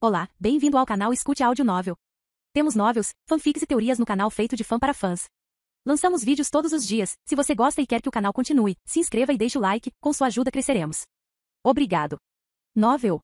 Olá, bem-vindo ao canal Escute Áudio Novel. Temos novels, fanfics e teorias no canal feito de fã para fãs. Lançamos vídeos todos os dias. Se você gosta e quer que o canal continue, se inscreva e deixe o like, com sua ajuda cresceremos. Obrigado. Novel.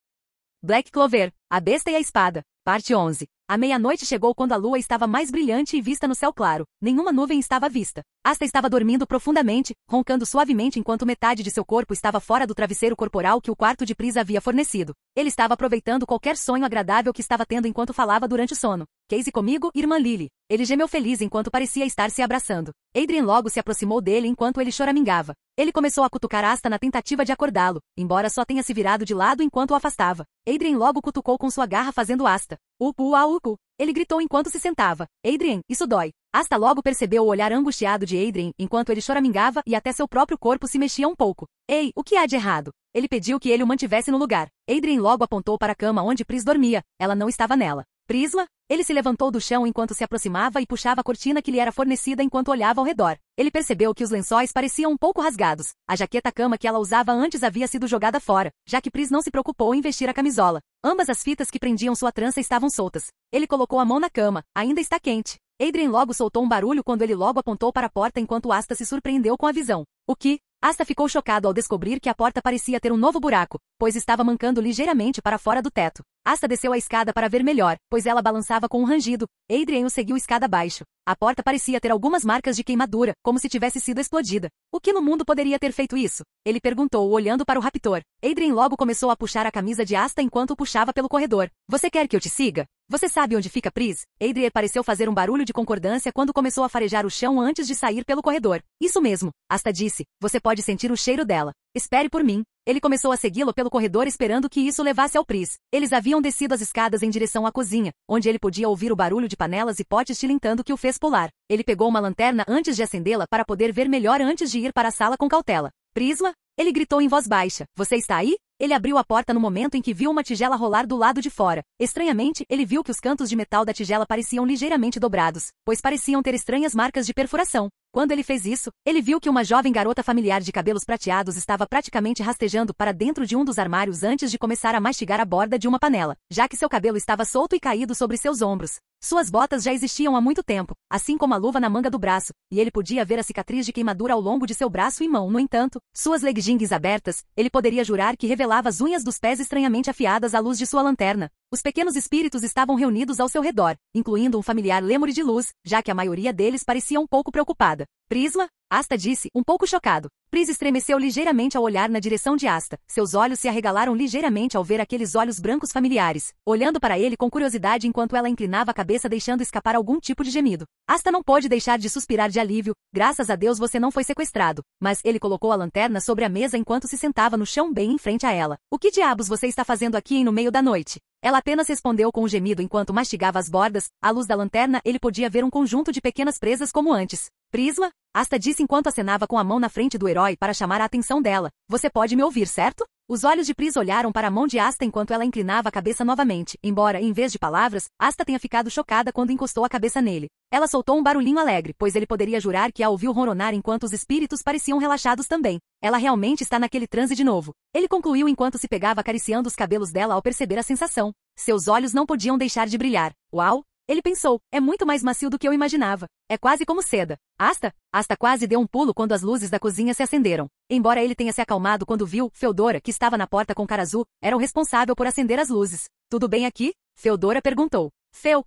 Black Clover, A Besta e a Espada, parte 11. A meia-noite chegou quando a lua estava mais brilhante e vista no céu claro. Nenhuma nuvem estava à vista. Asta estava dormindo profundamente, roncando suavemente enquanto metade de seu corpo estava fora do travesseiro corporal que o quarto de Pris havia fornecido. Ele estava aproveitando qualquer sonho agradável que estava tendo enquanto falava durante o sono. Casey comigo, irmã Lily. Ele gemeu feliz enquanto parecia estar se abraçando. Adrien logo se aproximou dele enquanto ele choramingava. Ele começou a cutucar Asta na tentativa de acordá-lo, embora só tenha se virado de lado enquanto o afastava. Adrien logo cutucou com sua garra fazendo Asta. Upu, upu. Ele gritou enquanto se sentava. Adrien, isso dói. Asta logo percebeu o olhar angustiado de Adrien enquanto ele choramingava e até seu próprio corpo se mexia um pouco. Ei, o que há de errado? Ele pediu que ele o mantivesse no lugar. Adrien logo apontou para a cama onde Pris dormia. Ela não estava nela. Prisla? Ele se levantou do chão enquanto se aproximava e puxava a cortina que lhe era fornecida enquanto olhava ao redor. Ele percebeu que os lençóis pareciam um pouco rasgados. A jaqueta-cama que ela usava antes havia sido jogada fora, já que Pris não se preocupou em vestir a camisola. Ambas as fitas que prendiam sua trança estavam soltas. Ele colocou a mão na cama. Ainda está quente. Adrien logo soltou um barulho quando ele logo apontou para a porta enquanto Asta se surpreendeu com a visão. O que? Asta ficou chocado ao descobrir que a porta parecia ter um novo buraco, pois estava mancando ligeiramente para fora do teto. Asta desceu a escada para ver melhor, pois ela balançava com um rangido. Adrien o seguiu escada abaixo. A porta parecia ter algumas marcas de queimadura, como se tivesse sido explodida. O que no mundo poderia ter feito isso? Ele perguntou, olhando para o raptor. Adrien logo começou a puxar a camisa de Asta enquanto o puxava pelo corredor. Você quer que eu te siga? Você sabe onde fica Pris? Adrien pareceu fazer um barulho de concordância quando começou a farejar o chão antes de sair pelo corredor. Isso mesmo, Asta disse. Você pode sentir o cheiro dela. Espere por mim. Ele começou a segui-lo pelo corredor esperando que isso levasse ao Pris. Eles haviam descido as escadas em direção à cozinha, onde ele podia ouvir o barulho de panelas e potes tilintando que o fez pular. Ele pegou uma lanterna antes de acendê-la para poder ver melhor antes de ir para a sala com cautela. Prisla? Ele gritou em voz baixa. Você está aí? Ele abriu a porta no momento em que viu uma tigela rolar do lado de fora. Estranhamente, ele viu que os cantos de metal da tigela pareciam ligeiramente dobrados, pois pareciam ter estranhas marcas de perfuração. Quando ele fez isso, ele viu que uma jovem garota familiar de cabelos prateados estava praticamente rastejando para dentro de um dos armários antes de começar a mastigar a borda de uma panela, já que seu cabelo estava solto e caído sobre seus ombros. Suas botas já existiam há muito tempo, assim como a luva na manga do braço, e ele podia ver a cicatriz de queimadura ao longo de seu braço e mão. No entanto, suas leggings abertas, ele poderia jurar que revelava as unhas dos pés estranhamente afiadas à luz de sua lanterna. Os pequenos espíritos estavam reunidos ao seu redor, incluindo um familiar lêmure de luz, já que a maioria deles parecia um pouco preocupada. Prisla? Asta disse, um pouco chocado. Pris estremeceu ligeiramente ao olhar na direção de Asta. Seus olhos se arregalaram ligeiramente ao ver aqueles olhos brancos familiares, olhando para ele com curiosidade enquanto ela inclinava a cabeça deixando escapar algum tipo de gemido. Asta não pôde deixar de suspirar de alívio. Graças a Deus você não foi sequestrado. Mas ele colocou a lanterna sobre a mesa enquanto se sentava no chão bem em frente a ela. O que diabos você está fazendo aqui no meio da noite? Ela apenas respondeu com um gemido enquanto mastigava as bordas. À luz da lanterna, ele podia ver um conjunto de pequenas presas como antes. Prisla? Asta disse enquanto acenava com a mão na frente do herói para chamar a atenção dela. Você pode me ouvir, certo? Os olhos de Pris olharam para a mão de Asta enquanto ela inclinava a cabeça novamente, embora, em vez de palavras, Asta tenha ficado chocada quando encostou a cabeça nele. Ela soltou um barulhinho alegre, pois ele poderia jurar que a ouviu ronronar enquanto os espíritos pareciam relaxados também. Ela realmente está naquele transe de novo. Ele concluiu enquanto se pegava acariciando os cabelos dela ao perceber a sensação. Seus olhos não podiam deixar de brilhar. Uau! Ele pensou, é muito mais macio do que eu imaginava. É quase como seda. Asta? Asta quase deu um pulo quando as luzes da cozinha se acenderam. Embora ele tenha se acalmado quando viu, Feodora, que estava na porta com Karazu, era o responsável por acender as luzes. Tudo bem aqui? Feodora perguntou.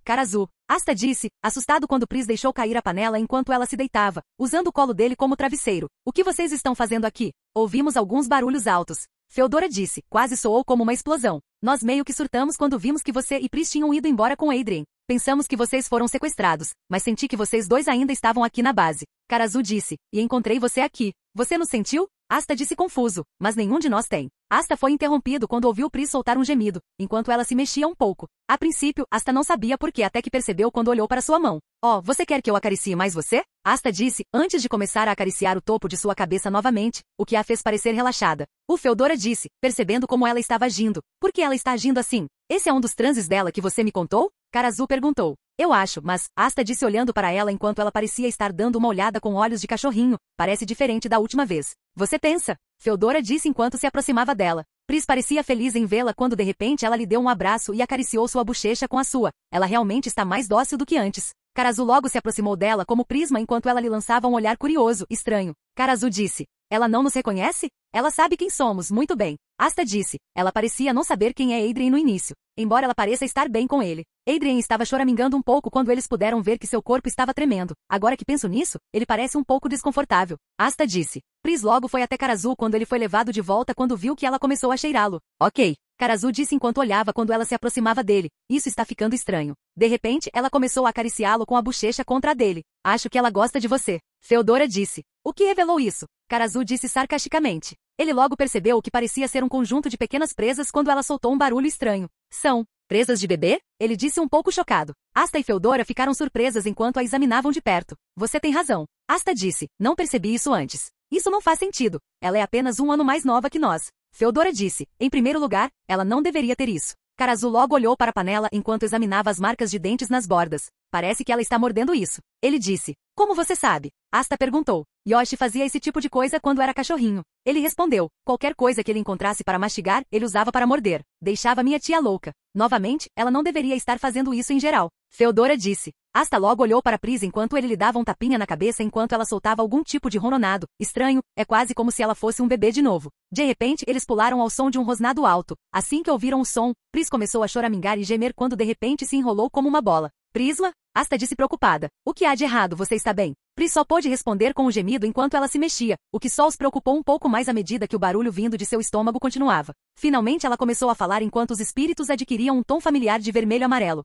Karazu. Asta disse, assustado quando Pris deixou cair a panela enquanto ela se deitava, usando o colo dele como travesseiro. O que vocês estão fazendo aqui? Ouvimos alguns barulhos altos. Feodora disse, quase soou como uma explosão. Nós meio que surtamos quando vimos que você e Pris tinham ido embora com Adrien. Pensamos que vocês foram sequestrados, mas senti que vocês dois ainda estavam aqui na base. Karazu disse, e encontrei você aqui. Você nos sentiu? Asta disse confuso, mas nenhum de nós tem. Asta foi interrompido quando ouviu Pris soltar um gemido, enquanto ela se mexia um pouco. A princípio, Asta não sabia por que até que percebeu quando olhou para sua mão. Oh, você quer que eu acaricie mais você? Asta disse, antes de começar a acariciar o topo de sua cabeça novamente, o que a fez parecer relaxada. O Feodora disse, percebendo como ela estava agindo. Por que ela está agindo assim? Esse é um dos transes dela que você me contou? Karazu perguntou. Eu acho, mas, Asta disse olhando para ela enquanto ela parecia estar dando uma olhada com olhos de cachorrinho. Parece diferente da última vez. Você pensa? Feodora disse enquanto se aproximava dela. Pris parecia feliz em vê-la quando de repente ela lhe deu um abraço e acariciou sua bochecha com a sua. Ela realmente está mais dócil do que antes. Karazu logo se aproximou dela como prisma enquanto ela lhe lançava um olhar curioso, estranho. Karazu disse: ela não nos reconhece? Ela sabe quem somos, muito bem. Asta disse: ela parecia não saber quem é Adrien no início, embora ela pareça estar bem com ele. Adrien estava choramingando um pouco quando eles puderam ver que seu corpo estava tremendo. Agora que penso nisso, ele parece um pouco desconfortável. Asta disse. Pris logo foi até Karazu quando ele foi levado de volta quando viu que ela começou a cheirá-lo. Ok. Karazu disse enquanto olhava quando ela se aproximava dele. Isso está ficando estranho. De repente, ela começou a acariciá-lo com a bochecha contra a dele. Acho que ela gosta de você. Feodora disse. O que revelou isso? Karazu disse sarcasticamente. Ele logo percebeu o que parecia ser um conjunto de pequenas presas quando ela soltou um barulho estranho. São presas de bebê? Ele disse um pouco chocado. Asta e Feodora ficaram surpresas enquanto a examinavam de perto. Você tem razão. Asta disse. Não percebi isso antes. Isso não faz sentido. Ela é apenas 1 ano mais nova que nós. Feodora disse. Em primeiro lugar, ela não deveria ter isso. Karazu logo olhou para a panela enquanto examinava as marcas de dentes nas bordas. Parece que ela está mordendo isso. Ele disse. Como você sabe? Asta perguntou. Yoshi fazia esse tipo de coisa quando era cachorrinho. Ele respondeu. Qualquer coisa que ele encontrasse para mastigar, ele usava para morder. Deixava minha tia louca. Novamente, ela não deveria estar fazendo isso em geral. Feodora disse. Asta logo olhou para Pris enquanto ele lhe dava um tapinha na cabeça enquanto ela soltava algum tipo de ronronado. Estranho, é quase como se ela fosse um bebê de novo. De repente, eles pularam ao som de um rosnado alto. Assim que ouviram o som, Pris começou a choramingar e gemer quando de repente se enrolou como uma bola. Prisma? Asta disse preocupada. O que há de errado, você está bem? Pris só pôde responder com um gemido enquanto ela se mexia, o que só os preocupou um pouco mais à medida que o barulho vindo de seu estômago continuava. Finalmente ela começou a falar enquanto os espíritos adquiriam um tom familiar de vermelho-amarelo.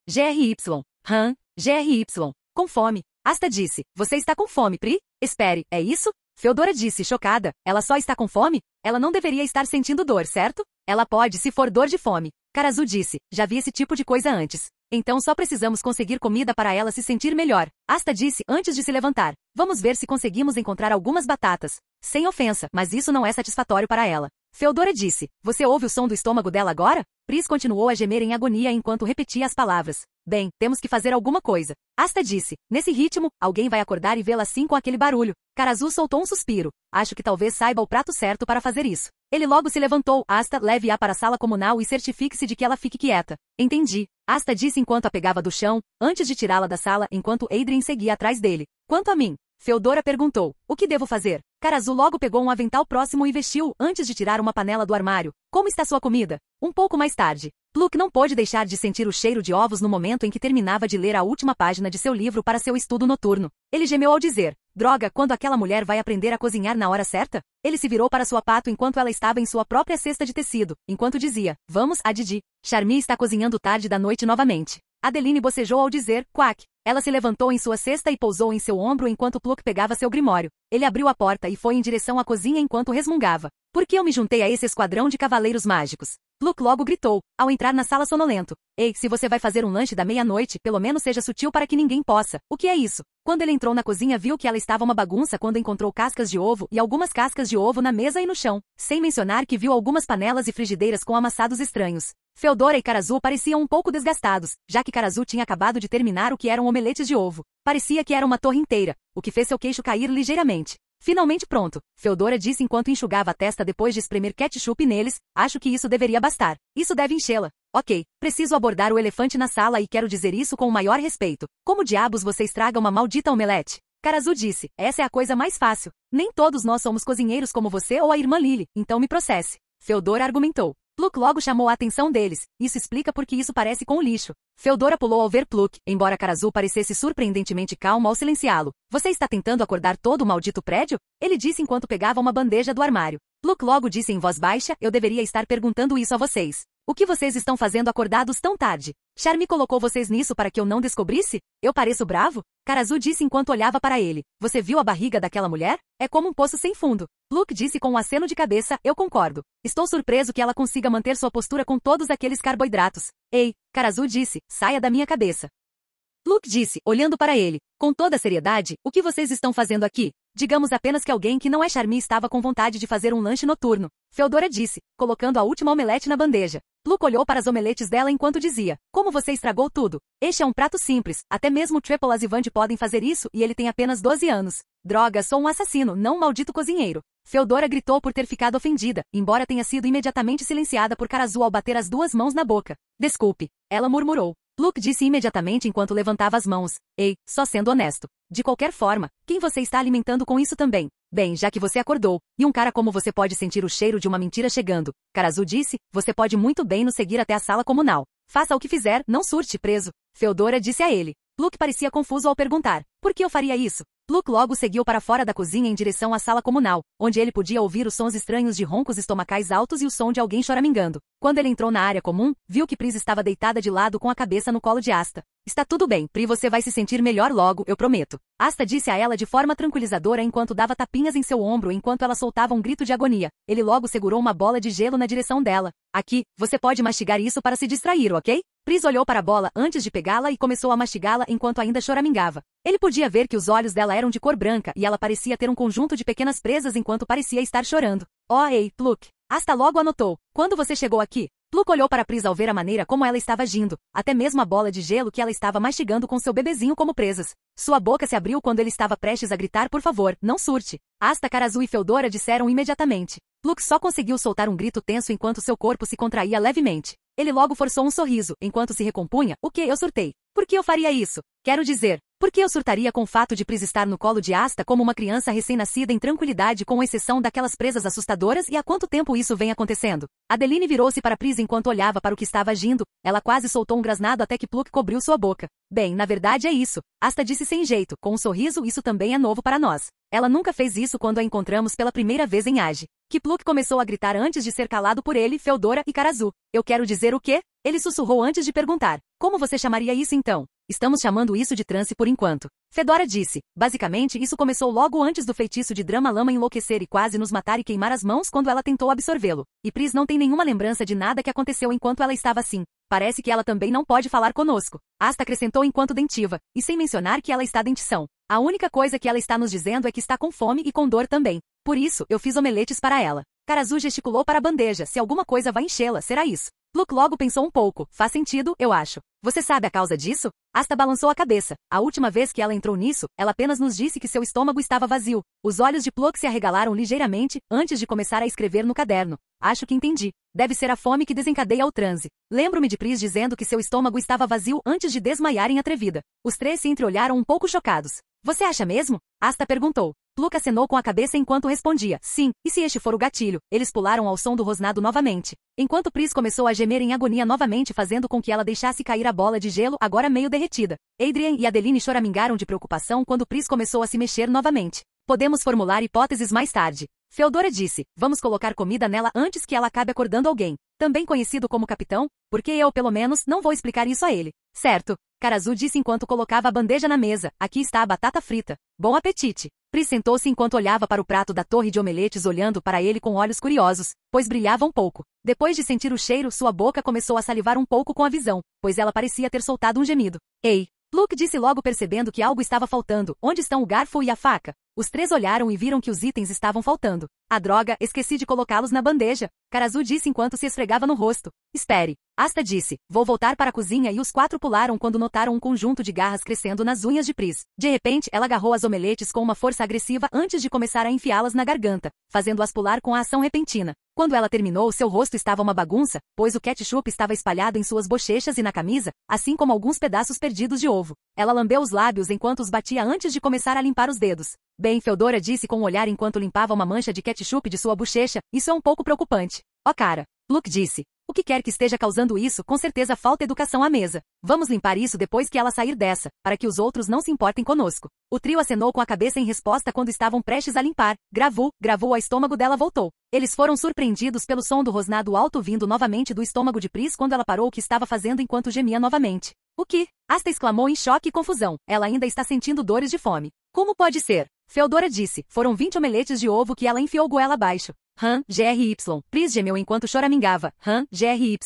GRY. GRY. Com fome. Asta disse. Você está com fome, Pri? Espere, é isso? Feodora disse, chocada. Ela só está com fome? Ela não deveria estar sentindo dor, certo? Ela pode, se for dor de fome. Karazu disse. Já vi esse tipo de coisa antes. Então só precisamos conseguir comida para ela se sentir melhor. Asta disse antes de se levantar. Vamos ver se conseguimos encontrar algumas batatas. Sem ofensa, mas isso não é satisfatório para ela. Feodora disse. Você ouve o som do estômago dela agora? Pris continuou a gemer em agonia enquanto repetia as palavras. Bem, temos que fazer alguma coisa. Asta disse. Nesse ritmo, alguém vai acordar e vê-la assim com aquele barulho. Karazu soltou um suspiro. Acho que talvez saiba o prato certo para fazer isso. Ele logo se levantou. Asta, leve-a para a sala comunal e certifique-se de que ela fique quieta. Entendi. Asta disse enquanto a pegava do chão, antes de tirá-la da sala enquanto Adrien seguia atrás dele. Quanto a mim? Feodora perguntou. O que devo fazer? Karazu logo pegou um avental próximo e vestiu antes de tirar uma panela do armário. Como está sua comida? Um pouco mais tarde. Pluk não pôde deixar de sentir o cheiro de ovos no momento em que terminava de ler a última página de seu livro para seu estudo noturno. Ele gemeu ao dizer, droga, quando aquela mulher vai aprender a cozinhar na hora certa? Ele se virou para sua pato enquanto ela estava em sua própria cesta de tecido, enquanto dizia, vamos, a Didi. Charmy está cozinhando tarde da noite novamente. Adeline bocejou ao dizer, quack. Ela se levantou em sua cesta e pousou em seu ombro enquanto Pluk pegava seu grimório. Ele abriu a porta e foi em direção à cozinha enquanto resmungava. Por que eu me juntei a esse esquadrão de cavaleiros mágicos? Pluk logo gritou, ao entrar na sala sonolento. Ei, se você vai fazer um lanche da meia-noite, pelo menos seja sutil para que ninguém possa. O que é isso? Quando ele entrou na cozinha viu que ela estava uma bagunça quando encontrou cascas de ovo e algumas cascas de ovo na mesa e no chão. Sem mencionar que viu algumas panelas e frigideiras com amassados estranhos. Feodora e Karazu pareciam um pouco desgastados, já que Karazu tinha acabado de terminar o que eram omeletes de ovo. Parecia que era uma torre inteira, o que fez seu queixo cair ligeiramente. Finalmente pronto, Feodora disse enquanto enxugava a testa depois de espremer ketchup neles, acho que isso deveria bastar. Isso deve enchê-la. Ok, preciso abordar o elefante na sala e quero dizer isso com o maior respeito. Como diabos você estraga uma maldita omelete? Karazu disse, essa é a coisa mais fácil. Nem todos nós somos cozinheiros como você ou a irmã Lily, então me processe. Feodora argumentou. Pluk logo chamou a atenção deles. Isso explica porque isso parece com o lixo. Feodora pulou ao ver Pluk, embora Karazu parecesse surpreendentemente calmo ao silenciá-lo. Você está tentando acordar todo o maldito prédio? Ele disse enquanto pegava uma bandeja do armário. Pluk logo disse em voz baixa, eu deveria estar perguntando isso a vocês. O que vocês estão fazendo acordados tão tarde? Charmy colocou vocês nisso para que eu não descobrisse? Eu pareço bravo? Karazu disse enquanto olhava para ele. Você viu a barriga daquela mulher? É como um poço sem fundo. Pluk disse com um aceno de cabeça, eu concordo. Estou surpreso que ela consiga manter sua postura com todos aqueles carboidratos. Ei, Karazu disse, saia da minha cabeça. Pluk disse, olhando para ele, com toda a seriedade, o que vocês estão fazendo aqui? Digamos apenas que alguém que não é Charmy estava com vontade de fazer um lanche noturno. Feodora disse, colocando a última omelete na bandeja. Pluk olhou para as omeletes dela enquanto dizia, como você estragou tudo? Este é um prato simples, até mesmo Triple e Vand podem fazer isso e ele tem apenas 12 anos. Droga, sou um assassino, não um maldito cozinheiro. Feodora gritou por ter ficado ofendida, embora tenha sido imediatamente silenciada por Karazu ao bater as duas mãos na boca. Desculpe, ela murmurou. Luke disse imediatamente enquanto levantava as mãos. Ei, só sendo honesto. De qualquer forma, quem você está alimentando com isso também? Bem, já que você acordou, e um cara como você pode sentir o cheiro de uma mentira chegando, Karazu disse, você pode muito bem nos seguir até a sala comunal. Faça o que fizer, não surte, preso. Feodora disse a ele. Luke parecia confuso ao perguntar. Por que eu faria isso? Luke logo seguiu para fora da cozinha em direção à sala comunal, onde ele podia ouvir os sons estranhos de roncos estomacais altos e o som de alguém choramingando. Quando ele entrou na área comum, viu que Pris estava deitada de lado com a cabeça no colo de Asta. Está tudo bem, Pri, você vai se sentir melhor logo, eu prometo. Asta disse a ela de forma tranquilizadora enquanto dava tapinhas em seu ombro enquanto ela soltava um grito de agonia. Ele logo segurou uma bola de gelo na direção dela. Aqui, você pode mastigar isso para se distrair, ok? Pris olhou para a bola antes de pegá-la e começou a mastigá-la enquanto ainda choramingava. Ele podia ver que os olhos dela eram de cor branca e ela parecia ter um conjunto de pequenas presas enquanto parecia estar chorando. Oh, ei, Luke. Asta logo anotou. Quando você chegou aqui? Luke olhou para Pris ao ver a maneira como ela estava agindo, até mesmo a bola de gelo que ela estava mastigando com seu bebezinho como presas. Sua boca se abriu quando ele estava prestes a gritar por favor, não surte. Asta, Karazu e Feodora disseram imediatamente. Luke só conseguiu soltar um grito tenso enquanto seu corpo se contraía levemente. Ele logo forçou um sorriso, enquanto se recompunha. O que eu surtei? Por que eu faria isso? Quero dizer, por que eu surtaria com o fato de Pris estar no colo de Asta como uma criança recém-nascida em tranquilidade com exceção daquelas presas assustadoras e há quanto tempo isso vem acontecendo? Adeline virou-se para Pris enquanto olhava para o que estava agindo. Ela quase soltou um grasnado até que Pluck cobriu sua boca. Bem, na verdade é isso. Asta disse sem jeito, com um sorriso, isso também é novo para nós. Ela nunca fez isso quando a encontramos pela primeira vez em Age. Que Pluck começou a gritar antes de ser calado por ele, Feodora e Karazu. Eu quero dizer o quê? Ele sussurrou antes de perguntar. Como você chamaria isso então? Estamos chamando isso de transe por enquanto. Fedora disse. Basicamente, isso começou logo antes do feitiço de Drama Lama enlouquecer e quase nos matar e queimar as mãos quando ela tentou absorvê-lo. E Pris não tem nenhuma lembrança de nada que aconteceu enquanto ela estava assim. Parece que ela também não pode falar conosco. Asta acrescentou enquanto dentiva, e sem mencionar que ela está dentição. A única coisa que ela está nos dizendo é que está com fome e com dor também. Por isso, eu fiz omeletes para ela. Karazu gesticulou para a bandeja. Se alguma coisa vai enchê-la, será isso. Luke logo pensou um pouco. Faz sentido, eu acho. Você sabe a causa disso? Asta balançou a cabeça. A última vez que ela entrou nisso, ela apenas nos disse que seu estômago estava vazio. Os olhos de Pluck se arregalaram ligeiramente, antes de começar a escrever no caderno. Acho que entendi. Deve ser a fome que desencadeia o transe. Lembro-me de Pris dizendo que seu estômago estava vazio antes de desmaiarem atrevida. Os três se entreolharam um pouco chocados. Você acha mesmo? Asta perguntou. Pluck acenou com a cabeça enquanto respondia. Sim, e se este for o gatilho? Eles pularam ao som do rosnado novamente. Enquanto Pris começou a gemer em agonia novamente fazendo com que ela deixasse cair a bola de gelo agora meio derretida. Adrian e Adeline choramingaram de preocupação quando Pris começou a se mexer novamente. Podemos formular hipóteses mais tarde. Feodora disse, vamos colocar comida nela antes que ela acabe acordando alguém. Também conhecido como capitão, porque eu, pelo menos, não vou explicar isso a ele. Certo. Karazu disse enquanto colocava a bandeja na mesa. Aqui está a batata frita. Bom apetite. Pris sentou-se enquanto olhava para o prato da torre de omeletes olhando para ele com olhos curiosos, pois brilhava um pouco. Depois de sentir o cheiro, sua boca começou a salivar um pouco com a visão, pois ela parecia ter soltado um gemido. Ei! Luke disse logo percebendo que algo estava faltando. Onde estão o garfo e a faca? Os três olharam e viram que os itens estavam faltando. A droga, esqueci de colocá-los na bandeja. Karazu disse enquanto se esfregava no rosto. Espere. Asta disse. Vou voltar para a cozinha e os quatro pularam quando notaram um conjunto de garras crescendo nas unhas de Pris. De repente, ela agarrou as omeletes com uma força agressiva antes de começar a enfiá-las na garganta, fazendo-as pular com a ação repentina. Quando ela terminou, seu rosto estava uma bagunça, pois o ketchup estava espalhado em suas bochechas e na camisa, assim como alguns pedaços perdidos de ovo. Ela lambeu os lábios enquanto os batia antes de começar a limpar os dedos. Bem, Feodora disse com um olhar enquanto limpava uma mancha de ketchup de sua bochecha, isso é um pouco preocupante. Ó cara. Luke disse. O que quer que esteja causando isso, com certeza falta educação à mesa. Vamos limpar isso depois que ela sair dessa, para que os outros não se importem conosco. O trio acenou com a cabeça em resposta quando estavam prestes a limpar. Gravou, a estômago dela voltou. Eles foram surpreendidos pelo som do rosnado alto vindo novamente do estômago de Pris quando ela parou o que estava fazendo enquanto gemia novamente. O que? Asta exclamou em choque e confusão. Ela ainda está sentindo dores de fome. Como pode ser? Feodora disse. Foram 20 omeletes de ovo que ela enfiou goela abaixo. GRY. Pris gemeu enquanto choramingava. GRY.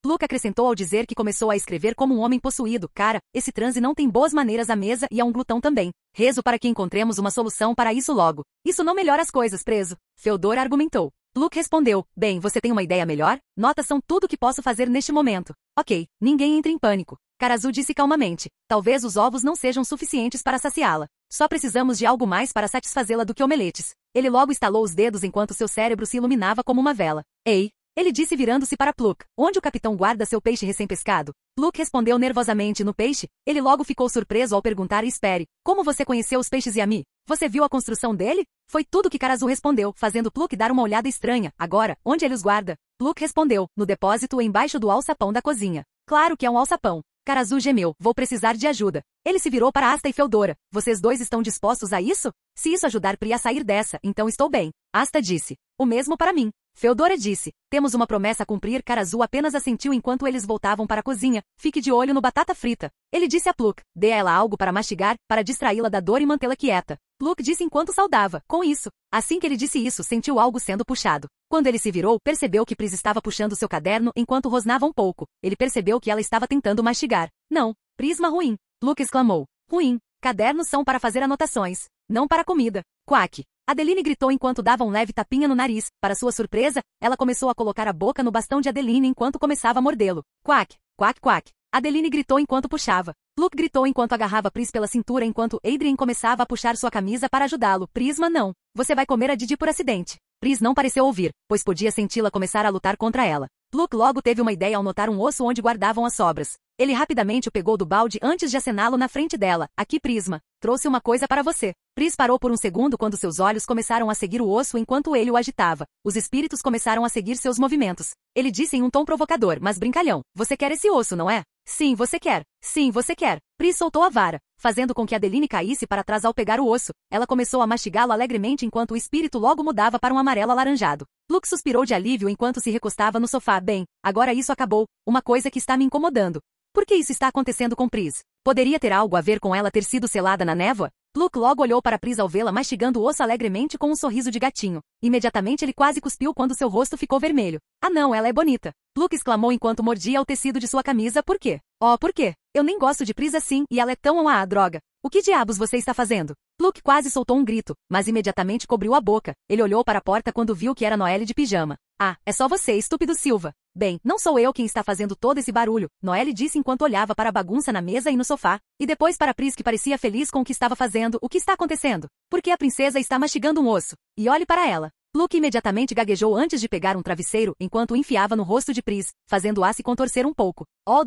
Luke acrescentou ao dizer que começou a escrever como um homem possuído. Cara, esse transe não tem boas maneiras à mesa e é um glutão também. Rezo para que encontremos uma solução para isso logo. Isso não melhora as coisas, preso. Feodora argumentou. Luke respondeu. Bem, você tem uma ideia melhor? Notas são tudo que posso fazer neste momento. Ok, ninguém entre em pânico. Karazu disse calmamente. Talvez os ovos não sejam suficientes para saciá-la. Só precisamos de algo mais para satisfazê-la do que omeletes. Ele logo estalou os dedos enquanto seu cérebro se iluminava como uma vela. Ei! Ele disse virando-se para Pluk. Onde o capitão guarda seu peixe recém-pescado? Pluk respondeu nervosamente no peixe. Ele logo ficou surpreso ao perguntar espere. Como você conheceu os peixes Yami? Você viu a construção dele? Foi tudo que Karazu respondeu, fazendo Pluk dar uma olhada estranha. Agora, onde ele os guarda? Pluk respondeu, no depósito embaixo do alçapão da cozinha. Claro que é um alçapão. Karazu gemeu, vou precisar de ajuda. Ele se virou para Asta e Feodora. Vocês dois estão dispostos a isso? Se isso ajudar Pri a sair dessa, então estou bem. Asta disse. O mesmo para mim. Feodora disse. Temos uma promessa a cumprir. Karazu apenas assentiu enquanto eles voltavam para a cozinha. Fique de olho no batata frita. Ele disse a Pluk. Dê a ela algo para mastigar, para distraí-la da dor e mantê-la quieta. Pluk disse enquanto saudava. Com isso. Assim que ele disse isso, sentiu algo sendo puxado. Quando ele se virou, percebeu que Pris estava puxando seu caderno enquanto rosnava um pouco. Ele percebeu que ela estava tentando mastigar. Não. Prisma ruim. Pluk exclamou. Ruim. Cadernos são para fazer anotações. Não para comida. Quack. Adeline gritou enquanto dava um leve tapinha no nariz. Para sua surpresa, ela começou a colocar a boca no bastão de Adeline enquanto começava a mordê-lo. Quack, quack, quack. Adeline gritou enquanto puxava. Pluk gritou enquanto agarrava Pris pela cintura enquanto Adrien começava a puxar sua camisa para ajudá-lo. Prisma não. Você vai comer a Didi por acidente. Pris não pareceu ouvir, pois podia senti-la começar a lutar contra ela. Pluk logo teve uma ideia ao notar um osso onde guardavam as sobras. Ele rapidamente o pegou do balde antes de acená-lo na frente dela. Aqui, Prisma. Trouxe uma coisa para você. Pris parou por um segundo quando seus olhos começaram a seguir o osso enquanto ele o agitava. Os espíritos começaram a seguir seus movimentos. Ele disse em um tom provocador, mas brincalhão. Você quer esse osso, não é? Sim, você quer. Sim, você quer. Pris soltou a vara, fazendo com que Adeline caísse para trás ao pegar o osso. Ela começou a mastigá-lo alegremente enquanto o espírito logo mudava para um amarelo alaranjado. Pluk suspirou de alívio enquanto se recostava no sofá. Bem, agora isso acabou. Uma coisa que está me incomodando. Por que isso está acontecendo com Pris? Poderia ter algo a ver com ela ter sido selada na névoa? Pluk logo olhou para Pris ao vê-la mastigando o osso alegremente com um sorriso de gatinho. Imediatamente ele quase cuspiu quando seu rosto ficou vermelho. Ah não, ela é bonita. Pluk exclamou enquanto mordia o tecido de sua camisa. Por quê? Oh, por quê? Eu nem gosto de Pris assim, e ela é tão droga. O que diabos você está fazendo? Pluk quase soltou um grito, mas imediatamente cobriu a boca. Ele olhou para a porta quando viu que era Noelle de pijama. Ah, é só você, estúpido Silva. Bem, não sou eu quem está fazendo todo esse barulho, Noelle disse enquanto olhava para a bagunça na mesa e no sofá. E depois para Pris que parecia feliz com o que estava fazendo. O que está acontecendo? Por que a princesa está mastigando um osso? E olhe para ela. Pluk imediatamente gaguejou antes de pegar um travesseiro enquanto o enfiava no rosto de Pris, fazendo-a se contorcer um pouco. Oh,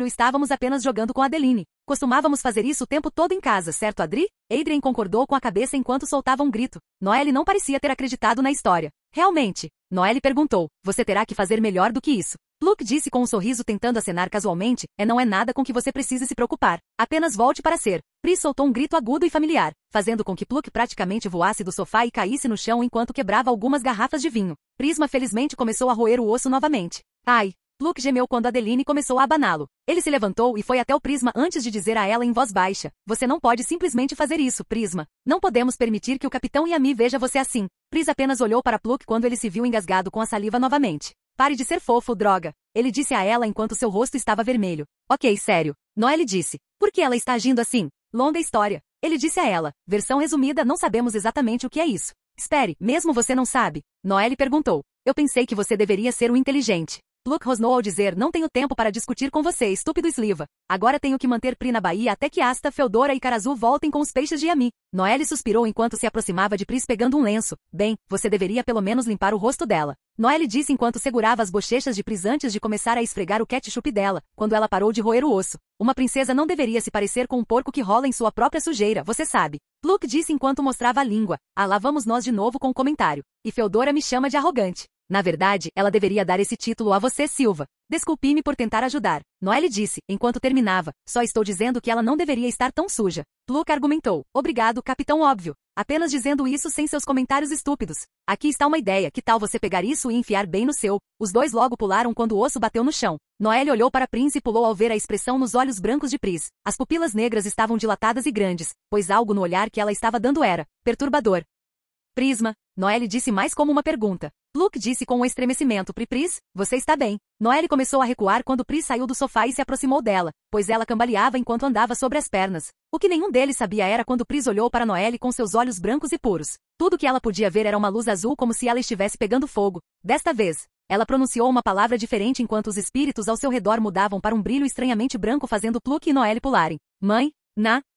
estávamos apenas jogando com Adeline. Costumávamos fazer isso o tempo todo em casa, certo, Adri? Adrien concordou com a cabeça enquanto soltava um grito. Noelle não parecia ter acreditado na história. Realmente? Noelle perguntou. Você terá que fazer melhor do que isso. Pluk disse com um sorriso tentando acenar casualmente. Não é nada com que você precise se preocupar. Apenas volte para ser. Pris soltou um grito agudo e familiar, fazendo com que Pluk praticamente voasse do sofá e caísse no chão enquanto quebrava algumas garrafas de vinho. Prisma felizmente começou a roer o osso novamente. Ai! Pluk gemeu quando Adeline começou a abaná-lo. Ele se levantou e foi até o Prisma antes de dizer a ela em voz baixa. Você não pode simplesmente fazer isso, Prisma. Não podemos permitir que o Capitão Yami veja você assim. Pris apenas olhou para Pluk quando ele se viu engasgado com a saliva novamente. Pare de ser fofo, droga. Ele disse a ela enquanto seu rosto estava vermelho. Ok, sério. Noelle disse. Por que ela está agindo assim? Longa história. Ele disse a ela. Versão resumida, não sabemos exatamente o que é isso. Espere, mesmo você não sabe? Noelle perguntou. Eu pensei que você deveria ser um inteligente. Pluk rosnou ao dizer, não tenho tempo para discutir com você, estúpido Sliva. Agora tenho que manter Pri na Bahia até que Asta, Feodora e Karazu voltem com os peixes de Yami. Noelle suspirou enquanto se aproximava de Pris pegando um lenço. Bem, você deveria pelo menos limpar o rosto dela. Noelle disse enquanto segurava as bochechas de Pris antes de começar a esfregar o ketchup dela, quando ela parou de roer o osso. Uma princesa não deveria se parecer com um porco que rola em sua própria sujeira, você sabe. Pluk disse enquanto mostrava a língua. Ah, lá vamos nós de novo com o comentário. E Feodora me chama de arrogante. Na verdade, ela deveria dar esse título a você, Silva. Desculpe-me por tentar ajudar. Noelle disse, enquanto terminava. Só estou dizendo que ela não deveria estar tão suja. Pluk argumentou. Obrigado, capitão óbvio. Apenas dizendo isso sem seus comentários estúpidos. Aqui está uma ideia, que tal você pegar isso e enfiar bem no seu? Os dois logo pularam quando o osso bateu no chão. Noelle olhou para Pris e pulou ao ver a expressão nos olhos brancos de Pris. As pupilas negras estavam dilatadas e grandes, pois algo no olhar que ela estava dando era perturbador. Prisma, Noelle disse mais como uma pergunta. Pluk disse com um estremecimento. Pris, você está bem? Noelle começou a recuar quando Pris saiu do sofá e se aproximou dela, pois ela cambaleava enquanto andava sobre as pernas. O que nenhum deles sabia era quando Pris olhou para Noelle com seus olhos brancos e puros. Tudo que ela podia ver era uma luz azul como se ela estivesse pegando fogo. Desta vez, ela pronunciou uma palavra diferente enquanto os espíritos ao seu redor mudavam para um brilho estranhamente branco fazendo Pluk e Noelle pularem. Mãe?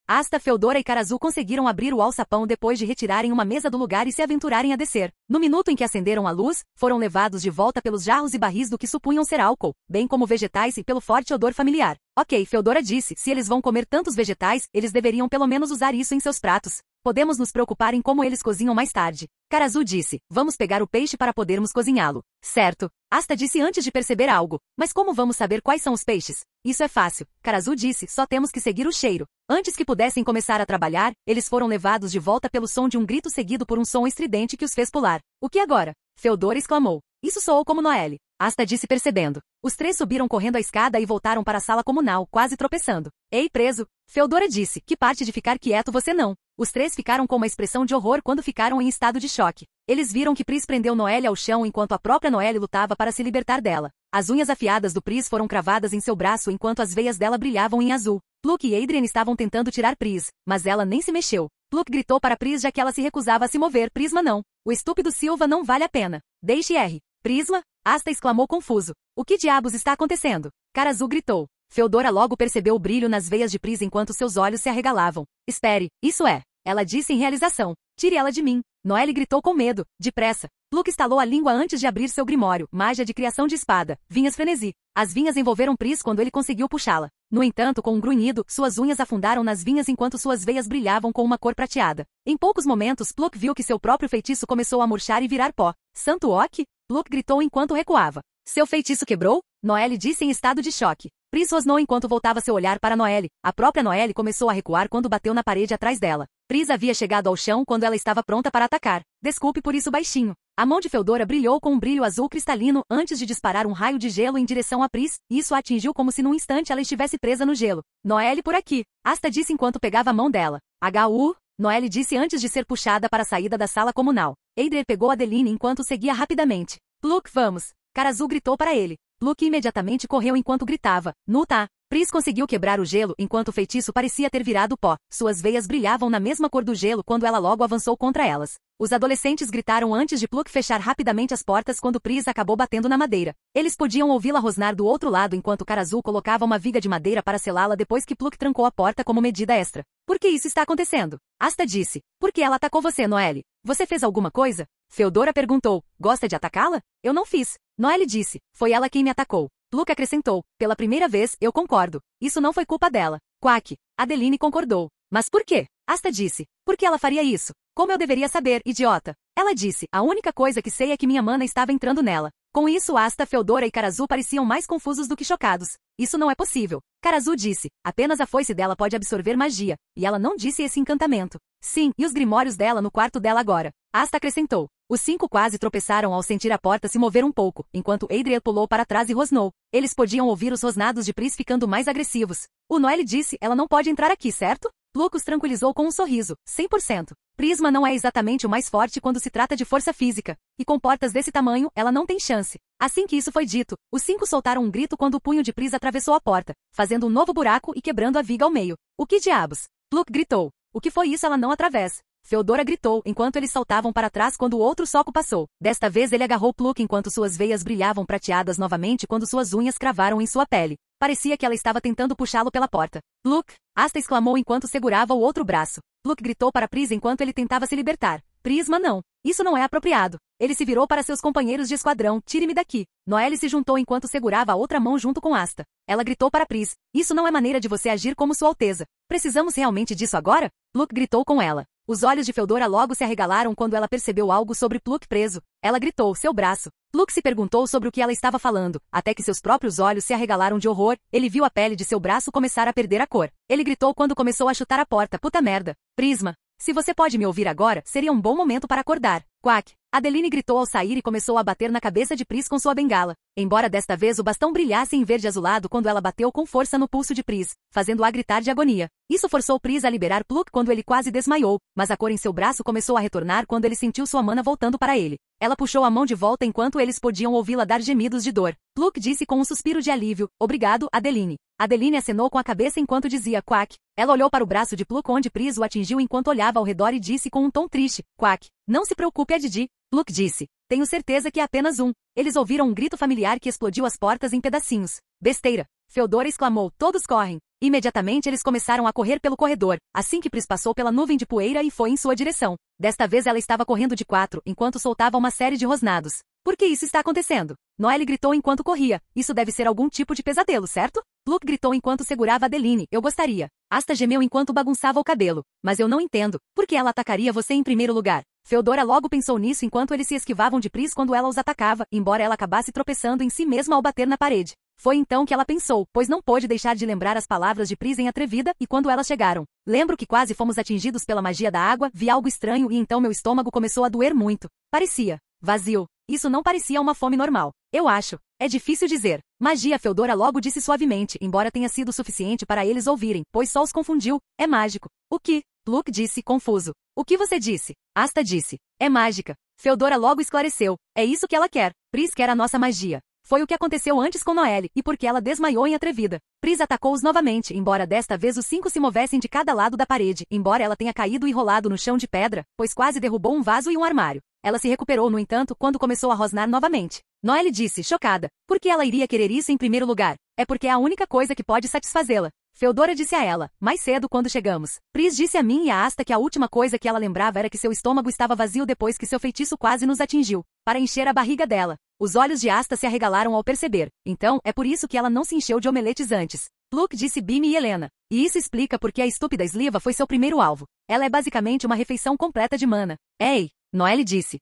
Asta, Feodora e Karazu conseguiram abrir o alçapão depois de retirarem uma mesa do lugar e se aventurarem a descer. No minuto em que acenderam a luz, foram levados de volta pelos jarros e barris do que supunham ser álcool, bem como vegetais e pelo forte odor familiar. Ok, Feodora disse, se eles vão comer tantos vegetais, eles deveriam pelo menos usar isso em seus pratos. Podemos nos preocupar em como eles cozinham mais tarde. Karazu disse, vamos pegar o peixe para podermos cozinhá-lo. Certo. Asta disse antes de perceber algo. Mas como vamos saber quais são os peixes? Isso é fácil. Karazu disse, só temos que seguir o cheiro. Antes que pudessem começar a trabalhar, eles foram levados de volta pelo som de um grito seguido por um som estridente que os fez pular. O que agora? Feodora exclamou. Isso soou como Noelle. Asta disse percebendo. Os três subiram correndo a escada e voltaram para a sala comunal, quase tropeçando. Ei, preso! Feodora disse, que parte de ficar quieto você não? Os três ficaram com uma expressão de horror quando ficaram em estado de choque. Eles viram que Pris prendeu Noelle ao chão enquanto a própria Noelle lutava para se libertar dela. As unhas afiadas do Pris foram cravadas em seu braço enquanto as veias dela brilhavam em azul. Pluck e Adrien estavam tentando tirar Pris, mas ela nem se mexeu. Pluck gritou para Pris já que ela se recusava a se mover. Prisma não. O estúpido Silva não vale a pena. Deixe R. Prisma? Asta exclamou confuso. O que diabos está acontecendo? Karazu gritou. Feodora logo percebeu o brilho nas veias de Pris enquanto seus olhos se arregalavam. Espere, isso é. Ela disse em realização. Tire ela de mim. Noelle gritou com medo. Depressa. Pluck estalou a língua antes de abrir seu grimório. Magia de criação de espada. Vinhas frenesi. As vinhas envolveram Pris quando ele conseguiu puxá-la. No entanto, com um grunhido, suas unhas afundaram nas vinhas enquanto suas veias brilhavam com uma cor prateada. Em poucos momentos, Pluck viu que seu próprio feitiço começou a murchar e virar pó. Santo Ok? Pluck gritou enquanto recuava. Seu feitiço quebrou? Noelle disse em estado de choque. Pris rosnou enquanto voltava seu olhar para Noelle. A própria Noelle começou a recuar quando bateu na parede atrás dela. Pris havia chegado ao chão quando ela estava pronta para atacar. Desculpe por isso baixinho. A mão de Feodora brilhou com um brilho azul cristalino antes de disparar um raio de gelo em direção a Pris, e isso a atingiu como se num instante ela estivesse presa no gelo. Noelle por aqui. Asta disse enquanto pegava a mão dela. H.U. Noelle disse antes de ser puxada para a saída da sala comunal. Adrien pegou Adeline enquanto seguia rapidamente. Pluck, vamos. Karazu gritou para ele. Pluck imediatamente correu enquanto gritava. Nu tá. Pris conseguiu quebrar o gelo enquanto o feitiço parecia ter virado pó. Suas veias brilhavam na mesma cor do gelo quando ela logo avançou contra elas. Os adolescentes gritaram antes de Pluck fechar rapidamente as portas quando Pris acabou batendo na madeira. Eles podiam ouvi-la rosnar do outro lado enquanto Karazu colocava uma viga de madeira para selá-la depois que Pluck trancou a porta como medida extra. Por que isso está acontecendo? Asta disse. Por que ela atacou você, Noelle? Você fez alguma coisa? Feodora perguntou. Gosta de atacá-la? Eu não fiz. Noelle disse. Foi ela quem me atacou. Pluck acrescentou. Pela primeira vez, eu concordo. Isso não foi culpa dela. Quack. Adeline concordou. Mas por quê? Asta disse. Por que ela faria isso? Como eu deveria saber, idiota? Ela disse. A única coisa que sei é que minha mana estava entrando nela. Com isso, Asta, Feodora e Karazu pareciam mais confusos do que chocados. Isso não é possível. Karazu disse. Apenas a foice dela pode absorver magia. E ela não disse esse encantamento. Sim, e os grimórios dela no quarto dela agora. Asta acrescentou. Os cinco quase tropeçaram ao sentir a porta se mover um pouco, enquanto Adrien pulou para trás e rosnou. Eles podiam ouvir os rosnados de Pris ficando mais agressivos. O Noelle disse, ela não pode entrar aqui, certo? Pluck os tranquilizou com um sorriso. 100%. Prisma não é exatamente o mais forte quando se trata de força física. E com portas desse tamanho, ela não tem chance. Assim que isso foi dito, os cinco soltaram um grito quando o punho de Pris atravessou a porta, fazendo um novo buraco e quebrando a viga ao meio. O que diabos? Pluck gritou. O que foi isso? Ela não atravessa. Feodora gritou enquanto eles saltavam para trás quando o outro soco passou. Desta vez ele agarrou Pluck enquanto suas veias brilhavam prateadas novamente quando suas unhas cravaram em sua pele. Parecia que ela estava tentando puxá-lo pela porta. Pluck! Asta exclamou enquanto segurava o outro braço. Pluck gritou para Pris enquanto ele tentava se libertar. Prisma não. Isso não é apropriado. Ele se virou para seus companheiros de esquadrão. Tire-me daqui. Noelle se juntou enquanto segurava a outra mão junto com Asta. Ela gritou para Pris. Isso não é maneira de você agir como Sua Alteza. Precisamos realmente disso agora? Pluck gritou com ela. Os olhos de Feodora logo se arregalaram quando ela percebeu algo sobre Pluck preso. Ela gritou, seu braço. Pluck se perguntou sobre o que ela estava falando, até que seus próprios olhos se arregalaram de horror. Ele viu a pele de seu braço começar a perder a cor. Ele gritou quando começou a chutar a porta. Puta merda. Prisma. Se você pode me ouvir agora, seria um bom momento para acordar. Quack. Adeline gritou ao sair e começou a bater na cabeça de Pris com sua bengala. Embora desta vez o bastão brilhasse em verde azulado quando ela bateu com força no pulso de Pris, fazendo-a gritar de agonia. Isso forçou Pris a liberar Pluck quando ele quase desmaiou, mas a cor em seu braço começou a retornar quando ele sentiu sua mana voltando para ele. Ela puxou a mão de volta enquanto eles podiam ouvi-la dar gemidos de dor. Pluck disse com um suspiro de alívio, obrigado, Adeline. Adeline acenou com a cabeça enquanto dizia quack. Ela olhou para o braço de Pluck onde Pris o atingiu enquanto olhava ao redor e disse com um tom triste, quack. Não se preocupe, é Didi. Pluck disse. Tenho certeza que é apenas um. Eles ouviram um grito familiar que explodiu as portas em pedacinhos. Besteira. Feodora exclamou, todos correm. Imediatamente eles começaram a correr pelo corredor, assim que Pris passou pela nuvem de poeira e foi em sua direção. Desta vez ela estava correndo de 4, enquanto soltava uma série de rosnados. Por que isso está acontecendo? Noelle gritou enquanto corria. Isso deve ser algum tipo de pesadelo, certo? Luke gritou enquanto segurava Adeline. Eu gostaria. Asta gemeu enquanto bagunçava o cabelo. Mas eu não entendo. Por que ela atacaria você em primeiro lugar? Feodora logo pensou nisso enquanto eles se esquivavam de Pris quando ela os atacava, embora ela acabasse tropeçando em si mesma ao bater na parede. Foi então que ela pensou, pois não pôde deixar de lembrar as palavras de Pris em Atrevida e quando elas chegaram. Lembro que quase fomos atingidos pela magia da água, vi algo estranho e então meu estômago começou a doer muito. Parecia vazio. Isso não parecia uma fome normal. Eu acho. É difícil dizer. Magia, Feodora logo disse suavemente, embora tenha sido suficiente para eles ouvirem, pois só os confundiu. É mágico. O que? Luke disse, confuso. O que você disse? Asta disse. É mágica. Feodora logo esclareceu. É isso que ela quer. Pris quer a nossa magia. Foi o que aconteceu antes com Noelle, e porque ela desmaiou em Atrevida. Pris atacou-os novamente, embora desta vez os 5 se movessem de cada lado da parede, embora ela tenha caído e rolado no chão de pedra, pois quase derrubou um vaso e um armário. Ela se recuperou, no entanto, quando começou a rosnar novamente. Noelle disse, chocada. Por que ela iria querer isso em primeiro lugar? É porque é a única coisa que pode satisfazê-la. Feodora disse a ela, mais cedo quando chegamos. Pris disse a mim e a Asta que a última coisa que ela lembrava era que seu estômago estava vazio depois que seu feitiço quase nos atingiu, para encher a barriga dela. Os olhos de Asta se arregalaram ao perceber. Então, é por isso que ela não se encheu de omeletes antes. Luke disse Bimi e Helena. E isso explica porque a estúpida Sliva foi seu primeiro alvo. Ela é basicamente uma refeição completa de mana. Ei, Noelle disse.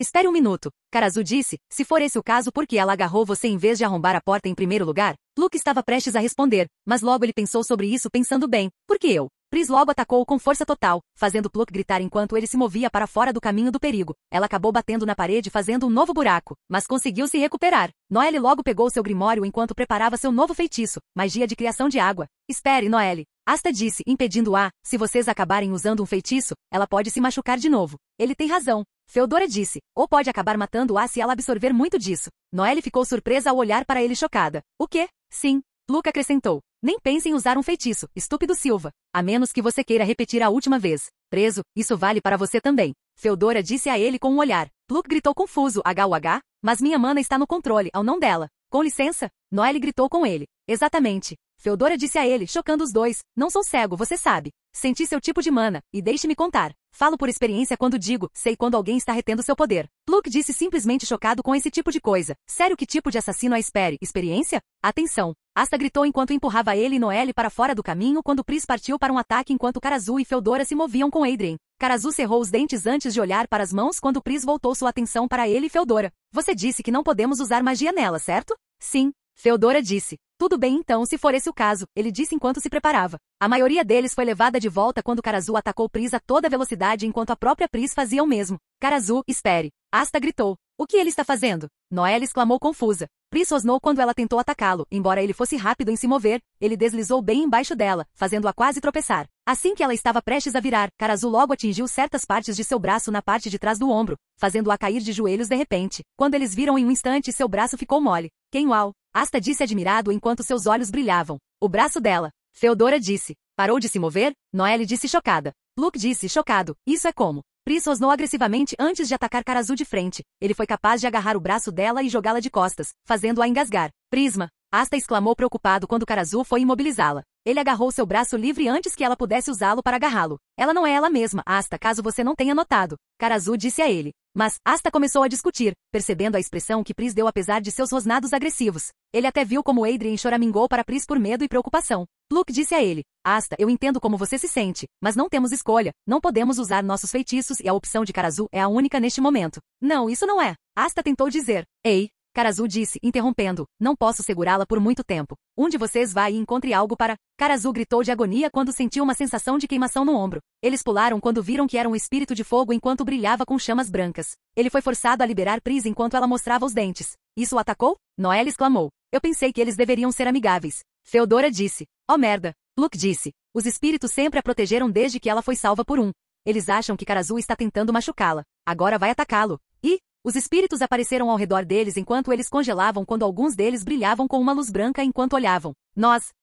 Espere um minuto. Karazu disse, se for esse o caso por que ela agarrou você em vez de arrombar a porta em primeiro lugar? Luke estava prestes a responder, mas logo ele pensou sobre isso pensando bem. Por que eu? Pris logo atacou com força total, fazendo Pluck gritar enquanto ele se movia para fora do caminho do perigo. Ela acabou batendo na parede fazendo um novo buraco, mas conseguiu se recuperar. Noelle logo pegou seu grimório enquanto preparava seu novo feitiço, magia de criação de água. Espere, Noelle. Asta disse, impedindo-a, se vocês acabarem usando um feitiço, ela pode se machucar de novo. Ele tem razão. Feodora disse, ou pode acabar matando-a se ela absorver muito disso. Noelle ficou surpresa ao olhar para ele chocada. O quê? Sim. Luke acrescentou. Nem pense em usar um feitiço, estúpido Silva. A menos que você queira repetir a última vez. Preso, isso vale para você também. Feodora disse a ele com um olhar. Luke gritou confuso, HUH, mas minha mana está no controle, ao não dela. Com licença? Noelle gritou com ele. Exatamente. Feodora disse a ele, chocando os dois. Não sou cego, você sabe. Senti seu tipo de mana, e deixe-me contar. Falo por experiência quando digo, sei quando alguém está retendo seu poder. Luke disse simplesmente chocado com esse tipo de coisa. Sério, que tipo de assassino a espere? Experiência? Atenção. Asta gritou enquanto empurrava ele e Noelle para fora do caminho quando Pris partiu para um ataque enquanto Karazu e Feodora se moviam com Adrien. Karazu cerrou os dentes antes de olhar para as mãos quando Pris voltou sua atenção para ele e Feodora. Você disse que não podemos usar magia nela, certo? Sim. Feodora disse. Tudo bem então, se for esse o caso, ele disse enquanto se preparava. A maioria deles foi levada de volta quando Karazu atacou Pris a toda velocidade enquanto a própria Pris fazia o mesmo. Karazu, espere. Asta gritou. O que ele está fazendo? Noelle exclamou confusa. Pris rosnou quando ela tentou atacá-lo, embora ele fosse rápido em se mover, ele deslizou bem embaixo dela, fazendo-a quase tropeçar. Assim que ela estava prestes a virar, Karazu logo atingiu certas partes de seu braço na parte de trás do ombro, fazendo-a cair de joelhos de repente. Quando eles viram em um instante, seu braço ficou mole. Quem uau! Asta disse admirado enquanto seus olhos brilhavam. O braço dela. Feodora disse. Parou de se mover? Noelle disse chocada. Luke disse chocado. Isso é como? Pris rosnou agressivamente antes de atacar Karazu de frente. Ele foi capaz de agarrar o braço dela e jogá-la de costas, fazendo-a engasgar. Prisma! Asta exclamou preocupado quando Karazu foi imobilizá-la. Ele agarrou seu braço livre antes que ela pudesse usá-lo para agarrá-lo. Ela não é ela mesma, Asta, caso você não tenha notado. Karazu disse a ele. Mas, Asta começou a discutir, percebendo a expressão que Pris deu apesar de seus rosnados agressivos. Ele até viu como Adrien choramingou para Pris por medo e preocupação. Luke disse a ele. Asta, eu entendo como você se sente, mas não temos escolha. Não podemos usar nossos feitiços e a opção de Karazu é a única neste momento. Não, isso não é. Asta tentou dizer. Ei. Karazu disse, interrompendo. Não posso segurá-la por muito tempo. Um de vocês vai e encontre algo para... Karazu gritou de agonia quando sentiu uma sensação de queimação no ombro. Eles pularam quando viram que era um espírito de fogo enquanto brilhava com chamas brancas. Ele foi forçado a liberar Pris enquanto ela mostrava os dentes. Isso o atacou? Noelle exclamou. Eu pensei que eles deveriam ser amigáveis. Feodora disse. Oh merda. Luke disse. Os espíritos sempre a protegeram desde que ela foi salva por um. Eles acham que Karazu está tentando machucá-la. Agora vai atacá-lo. E... Os espíritos apareceram ao redor deles enquanto eles congelavam quando alguns deles brilhavam com uma luz branca enquanto olhavam.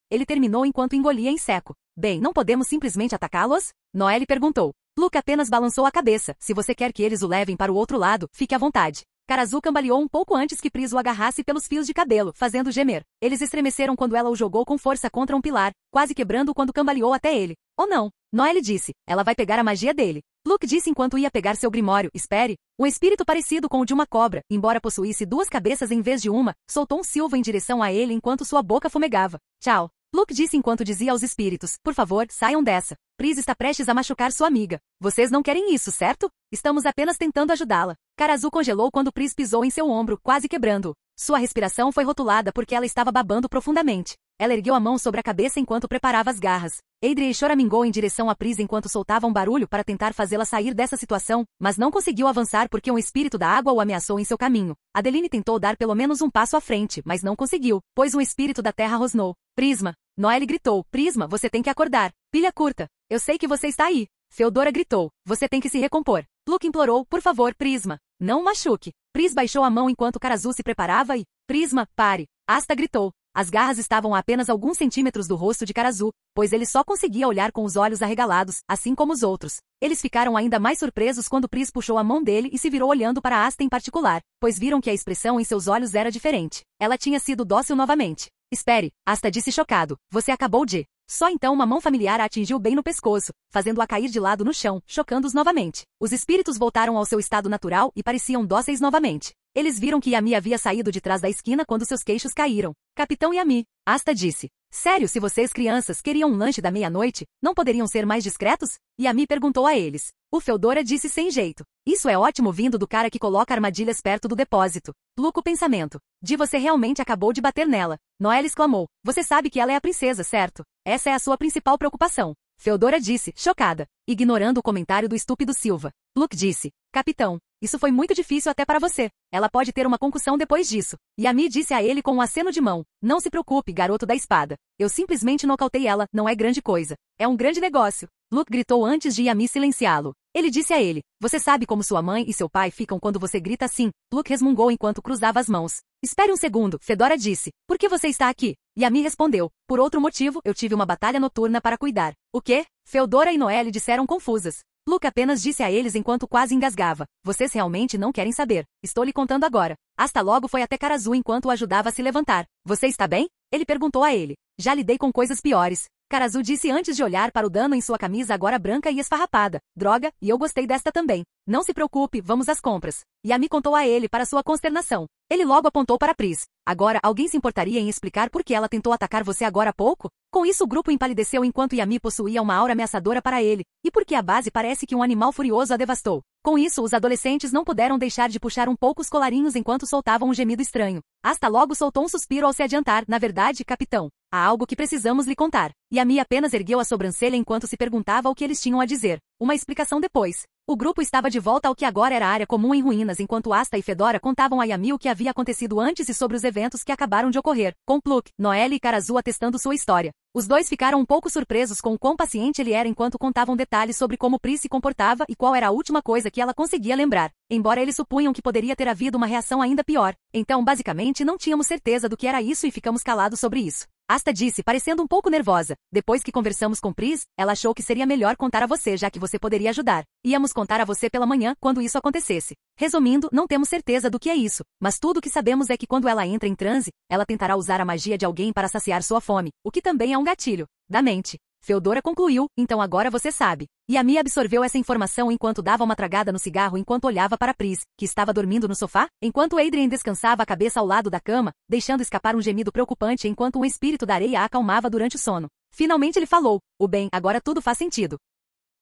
Ele terminou enquanto engolia em seco. Bem, não podemos simplesmente atacá-los? Noelle perguntou. Luke apenas balançou a cabeça. Se você quer que eles o levem para o outro lado, fique à vontade. Karazu cambaleou um pouco antes que Pris o agarrasse pelos fios de cabelo, fazendo gemer. Eles estremeceram quando ela o jogou com força contra um pilar, quase quebrando-o quando cambaleou até ele. Oh não! Noelle disse, ela vai pegar a magia dele. Luke disse enquanto ia pegar seu grimório, espere. Um espírito parecido com o de uma cobra, embora possuísse duas cabeças em vez de uma, soltou um silvo em direção a ele enquanto sua boca fumegava. Tchau. Luke disse enquanto dizia aos espíritos, por favor, saiam dessa. Pris está prestes a machucar sua amiga. Vocês não querem isso, certo? Estamos apenas tentando ajudá-la. Karazu congelou quando Pris pisou em seu ombro, quase quebrando-o. Sua respiração foi rotulada porque ela estava babando profundamente. Ela ergueu a mão sobre a cabeça enquanto preparava as garras. Adrien choramingou em direção a Pris enquanto soltava um barulho para tentar fazê-la sair dessa situação, mas não conseguiu avançar porque um espírito da água o ameaçou em seu caminho. Adeline tentou dar pelo menos um passo à frente, mas não conseguiu, pois um espírito da terra rosnou. Prisma! Noelle gritou, Prisma, você tem que acordar. Pilha curta. Eu sei que você está aí. Feodora gritou, você tem que se recompor. Luke implorou, por favor, Prisma. Não o machuque. Pris baixou a mão enquanto Karazu se preparava e... Prisma, pare. Asta gritou. As garras estavam a apenas alguns centímetros do rosto de Karazu, pois ele só conseguia olhar com os olhos arregalados, assim como os outros. Eles ficaram ainda mais surpresos quando Pris puxou a mão dele e se virou olhando para Asta em particular, pois viram que a expressão em seus olhos era diferente. Ela tinha sido dócil novamente. Espere, Asta disse chocado. Você acabou de... Só então uma mão familiar a atingiu bem no pescoço, fazendo-a cair de lado no chão, chocando-os novamente. Os espíritos voltaram ao seu estado natural e pareciam dóceis novamente. Eles viram que Yami havia saído de trás da esquina quando seus queixos caíram. Capitão Yami, Asta disse. Sério, se vocês crianças queriam um lanche da meia-noite, não poderiam ser mais discretos? Yami perguntou a eles. O Feodora disse sem jeito. Isso é ótimo vindo do cara que coloca armadilhas perto do depósito. Luco pensamento. De você realmente acabou de bater nela. Noelle exclamou. Você sabe que ela é a princesa, certo? Essa é a sua principal preocupação. Feodora disse, chocada, ignorando o comentário do estúpido Silva. Luke disse. Capitão, isso foi muito difícil até para você. Ela pode ter uma concussão depois disso. Yami disse a ele com um aceno de mão. Não se preocupe, garoto da espada. Eu simplesmente nocautei ela, não é grande coisa. É um grande negócio. Luke gritou antes de Yami silenciá-lo. Ele disse a ele, você sabe como sua mãe e seu pai ficam quando você grita assim? Luke resmungou enquanto cruzava as mãos. Espere um segundo, Fedora disse. Por que você está aqui? Yami respondeu. Por outro motivo, eu tive uma batalha noturna para cuidar. O quê? Feodora e Noelle disseram confusas. Luke apenas disse a eles enquanto quase engasgava. Vocês realmente não querem saber. Estou lhe contando agora. Asta logo foi até Karazu enquanto o ajudava a se levantar. Você está bem? Ele perguntou a ele. Já lidei com coisas piores. Karazu disse antes de olhar para o dano em sua camisa agora branca e esfarrapada. Droga, e eu gostei desta também. Não se preocupe, vamos às compras. Yami contou a ele para sua consternação. Ele logo apontou para Pris. Agora, alguém se importaria em explicar por que ela tentou atacar você agora há pouco? Com isso o grupo empalideceu enquanto Yami possuía uma aura ameaçadora para ele, e porque a base parece que um animal furioso a devastou. Com isso os adolescentes não puderam deixar de puxar um pouco os colarinhos enquanto soltavam um gemido estranho. Asta logo soltou um suspiro ao se adiantar, na verdade, capitão. Há algo que precisamos lhe contar. Yami apenas ergueu a sobrancelha enquanto se perguntava o que eles tinham a dizer. Uma explicação depois. O grupo estava de volta ao que agora era a área comum em ruínas enquanto Asta e Fedora contavam a Yami o que havia acontecido antes e sobre os eventos que acabaram de ocorrer, com Pluck, Noelle e Karazu atestando sua história. Os dois ficaram um pouco surpresos com o quão paciente ele era enquanto contavam detalhes sobre como Pris se comportava e qual era a última coisa que ela conseguia lembrar, embora eles supunham que poderia ter havido uma reação ainda pior. Então, basicamente, não tínhamos certeza do que era isso e ficamos calados sobre isso. Asta disse, parecendo um pouco nervosa. Depois que conversamos com Pris, ela achou que seria melhor contar a você já que você poderia ajudar. Íamos contar a você pela manhã, quando isso acontecesse. Resumindo, não temos certeza do que é isso, mas tudo o que sabemos é que quando ela entra em transe, ela tentará usar a magia de alguém para saciar sua fome, o que também é um gatilho da mente. Feodora concluiu, então agora você sabe. Yami absorveu essa informação enquanto dava uma tragada no cigarro enquanto olhava para Pris, que estava dormindo no sofá, enquanto Adrien descansava a cabeça ao lado da cama, deixando escapar um gemido preocupante enquanto um espírito da areia a acalmava durante o sono. Finalmente ele falou, o bem, agora tudo faz sentido.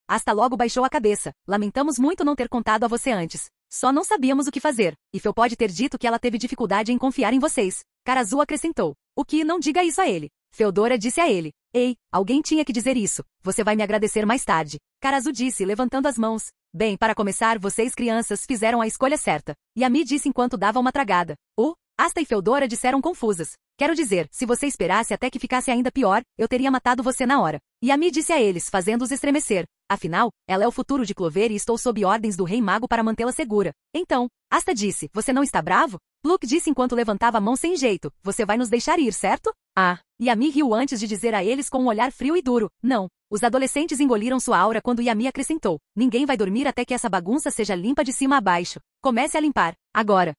Asta logo baixou a cabeça. Lamentamos muito não ter contado a você antes. Só não sabíamos o que fazer. E Fel pode ter dito que ela teve dificuldade em confiar em vocês. Karazu acrescentou. O que não diga isso a ele. Feodora disse a ele. Ei, alguém tinha que dizer isso. Você vai me agradecer mais tarde. Karazu disse, levantando as mãos. Bem, para começar, vocês crianças fizeram a escolha certa. Yami disse enquanto dava uma tragada. Asta e Feodora disseram confusas. Quero dizer, se você esperasse até que ficasse ainda pior, eu teria matado você na hora. Yami disse a eles, fazendo-os estremecer. Afinal, ela é o futuro de Clover e estou sob ordens do Rei Mago para mantê-la segura. Então, Asta disse, você não está bravo? Pluck disse enquanto levantava a mão sem jeito, você vai nos deixar ir, certo? Ah, Yami riu antes de dizer a eles com um olhar frio e duro, não. Os adolescentes engoliram sua aura quando Yami acrescentou, ninguém vai dormir até que essa bagunça seja limpa de cima a baixo. Comece a limpar. Agora.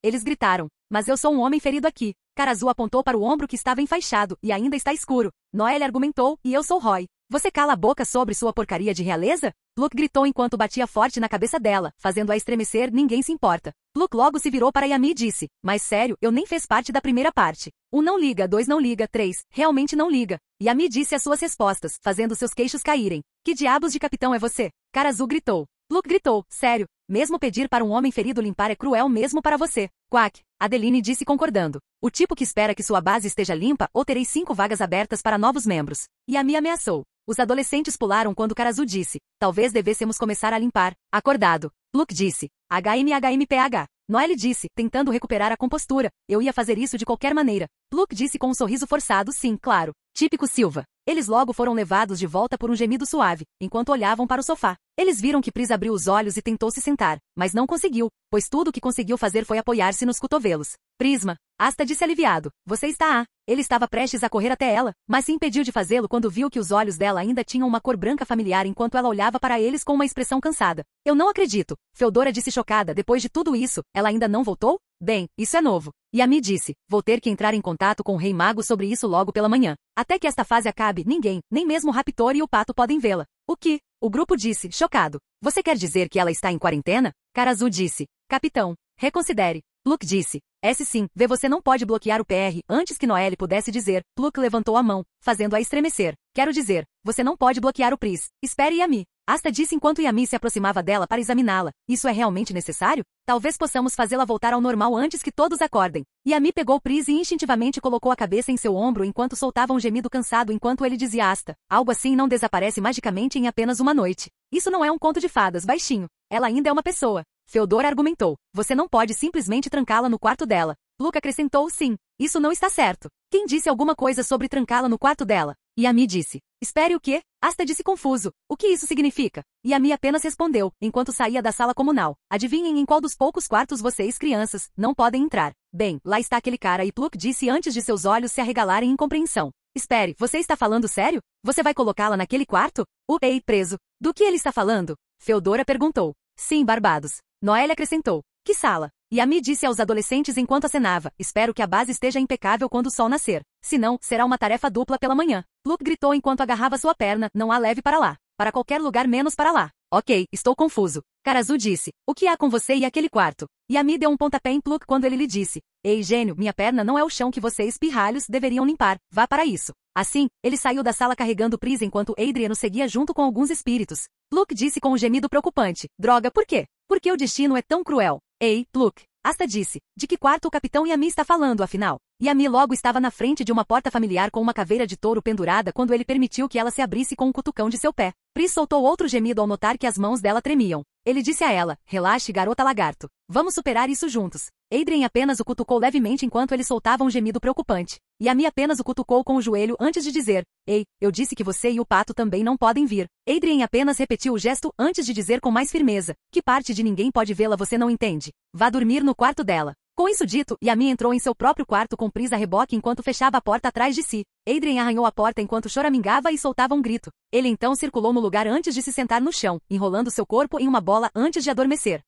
Eles gritaram. Mas eu sou um homem ferido aqui. Karazu apontou para o ombro que estava enfaixado, e ainda está escuro. Noelle argumentou, e eu sou Roy. Você cala a boca sobre sua porcaria de realeza? Luke gritou enquanto batia forte na cabeça dela, fazendo-a estremecer, ninguém se importa. Luke logo se virou para Yami e disse, mas sério, eu nem fez parte da primeira parte. 1 não liga, 2 não liga, 3, realmente não liga. Yami disse as suas respostas, fazendo seus queixos caírem. Que diabos de capitão é você? Karazu gritou. Luke gritou, sério, mesmo pedir para um homem ferido limpar é cruel mesmo para você. Quack, Adeline disse concordando. O tipo que espera que sua base esteja limpa ou terei 5 vagas abertas para novos membros. Yami ameaçou. Os adolescentes pularam quando Karazu disse, talvez devêssemos começar a limpar. Acordado. Luke disse, HMPH. Noelle disse, tentando recuperar a compostura, eu ia fazer isso de qualquer maneira. Luke disse com um sorriso forçado, sim, claro. Típico Silva. Eles logo foram levados de volta por um gemido suave, enquanto olhavam para o sofá. Eles viram que Pris abriu os olhos e tentou se sentar, mas não conseguiu, pois tudo o que conseguiu fazer foi apoiar-se nos cotovelos. Prisma. Asta disse aliviado. Você está Ele estava prestes a correr até ela, mas se impediu de fazê-lo quando viu que os olhos dela ainda tinham uma cor branca familiar enquanto ela olhava para eles com uma expressão cansada. Eu não acredito. Feodora disse chocada. Depois de tudo isso, ela ainda não voltou? Bem, isso é novo. Yami disse, vou ter que entrar em contato com o Rei Mago sobre isso logo pela manhã. Até que esta fase acabe, ninguém, nem mesmo o Raptor e o Pato podem vê-la. O que? O grupo disse, chocado. Você quer dizer que ela está em quarentena? Karazu disse, capitão, reconsidere. Luke disse, sim, você não pode bloquear o PR antes que Noelle pudesse dizer. Luke levantou a mão, fazendo-a estremecer. Quero dizer, você não pode bloquear o Pris. Espere Yami. Asta disse enquanto Yami se aproximava dela para examiná-la. Isso é realmente necessário? Talvez possamos fazê-la voltar ao normal antes que todos acordem. Yami pegou Pris e instintivamente colocou a cabeça em seu ombro enquanto soltava um gemido cansado enquanto ele dizia Asta. Algo assim não desaparece magicamente em apenas uma noite. Isso não é um conto de fadas, baixinho. Ela ainda é uma pessoa. Feodora argumentou. Você não pode simplesmente trancá-la no quarto dela. Luke acrescentou sim. Isso não está certo. Quem disse alguma coisa sobre trancá-la no quarto dela? Yami disse. Espere o quê? Asta disse confuso. O que isso significa? Yami apenas respondeu, enquanto saía da sala comunal. Adivinhem em qual dos poucos quartos vocês, crianças, não podem entrar. Bem, lá está aquele cara e Luke disse antes de seus olhos se arregalarem em incompreensão. Espere, você está falando sério? Você vai colocá-la naquele quarto? Ei, preso. Do que ele está falando? Feodora perguntou. Sim, Barbados. Noelle acrescentou. Que sala? Yami disse aos adolescentes enquanto acenava. Espero que a base esteja impecável quando o sol nascer. Senão, será uma tarefa dupla pela manhã. Luke gritou enquanto agarrava sua perna. Não a leve para lá. Para qualquer lugar menos para lá. Ok, estou confuso. Karazu disse. O que há com você e aquele quarto? Yami deu um pontapé em Luke quando ele lhe disse. Ei, gênio, minha perna não é o chão que vocês, pirralhos, deveriam limpar. Vá para isso. Assim, ele saiu da sala carregando Pris enquanto Adrian o seguia junto com alguns espíritos. Luke disse com um gemido preocupante. Droga, por quê? Por que o destino é tão cruel? Ei, Luke. Asta disse. De que quarto o capitão Yami está falando, afinal? Yami logo estava na frente de uma porta familiar com uma caveira de touro pendurada quando ele permitiu que ela se abrisse com um cutucão de seu pé. Pris soltou outro gemido ao notar que as mãos dela tremiam. Ele disse a ela, relaxe, garota lagarto. Vamos superar isso juntos. Adrian apenas o cutucou levemente enquanto ele soltava um gemido preocupante. Yami apenas o cutucou com o joelho antes de dizer, ei, eu disse que você e o pato também não podem vir. Adrian apenas repetiu o gesto antes de dizer com mais firmeza, que parte de ninguém pode vê-la você não entende. Vá dormir no quarto dela. Com isso dito, Yami entrou em seu próprio quarto com Pris a reboque enquanto fechava a porta atrás de si. Adrian arranhou a porta enquanto choramingava e soltava um grito. Ele então circulou no lugar antes de se sentar no chão, enrolando seu corpo em uma bola antes de adormecer.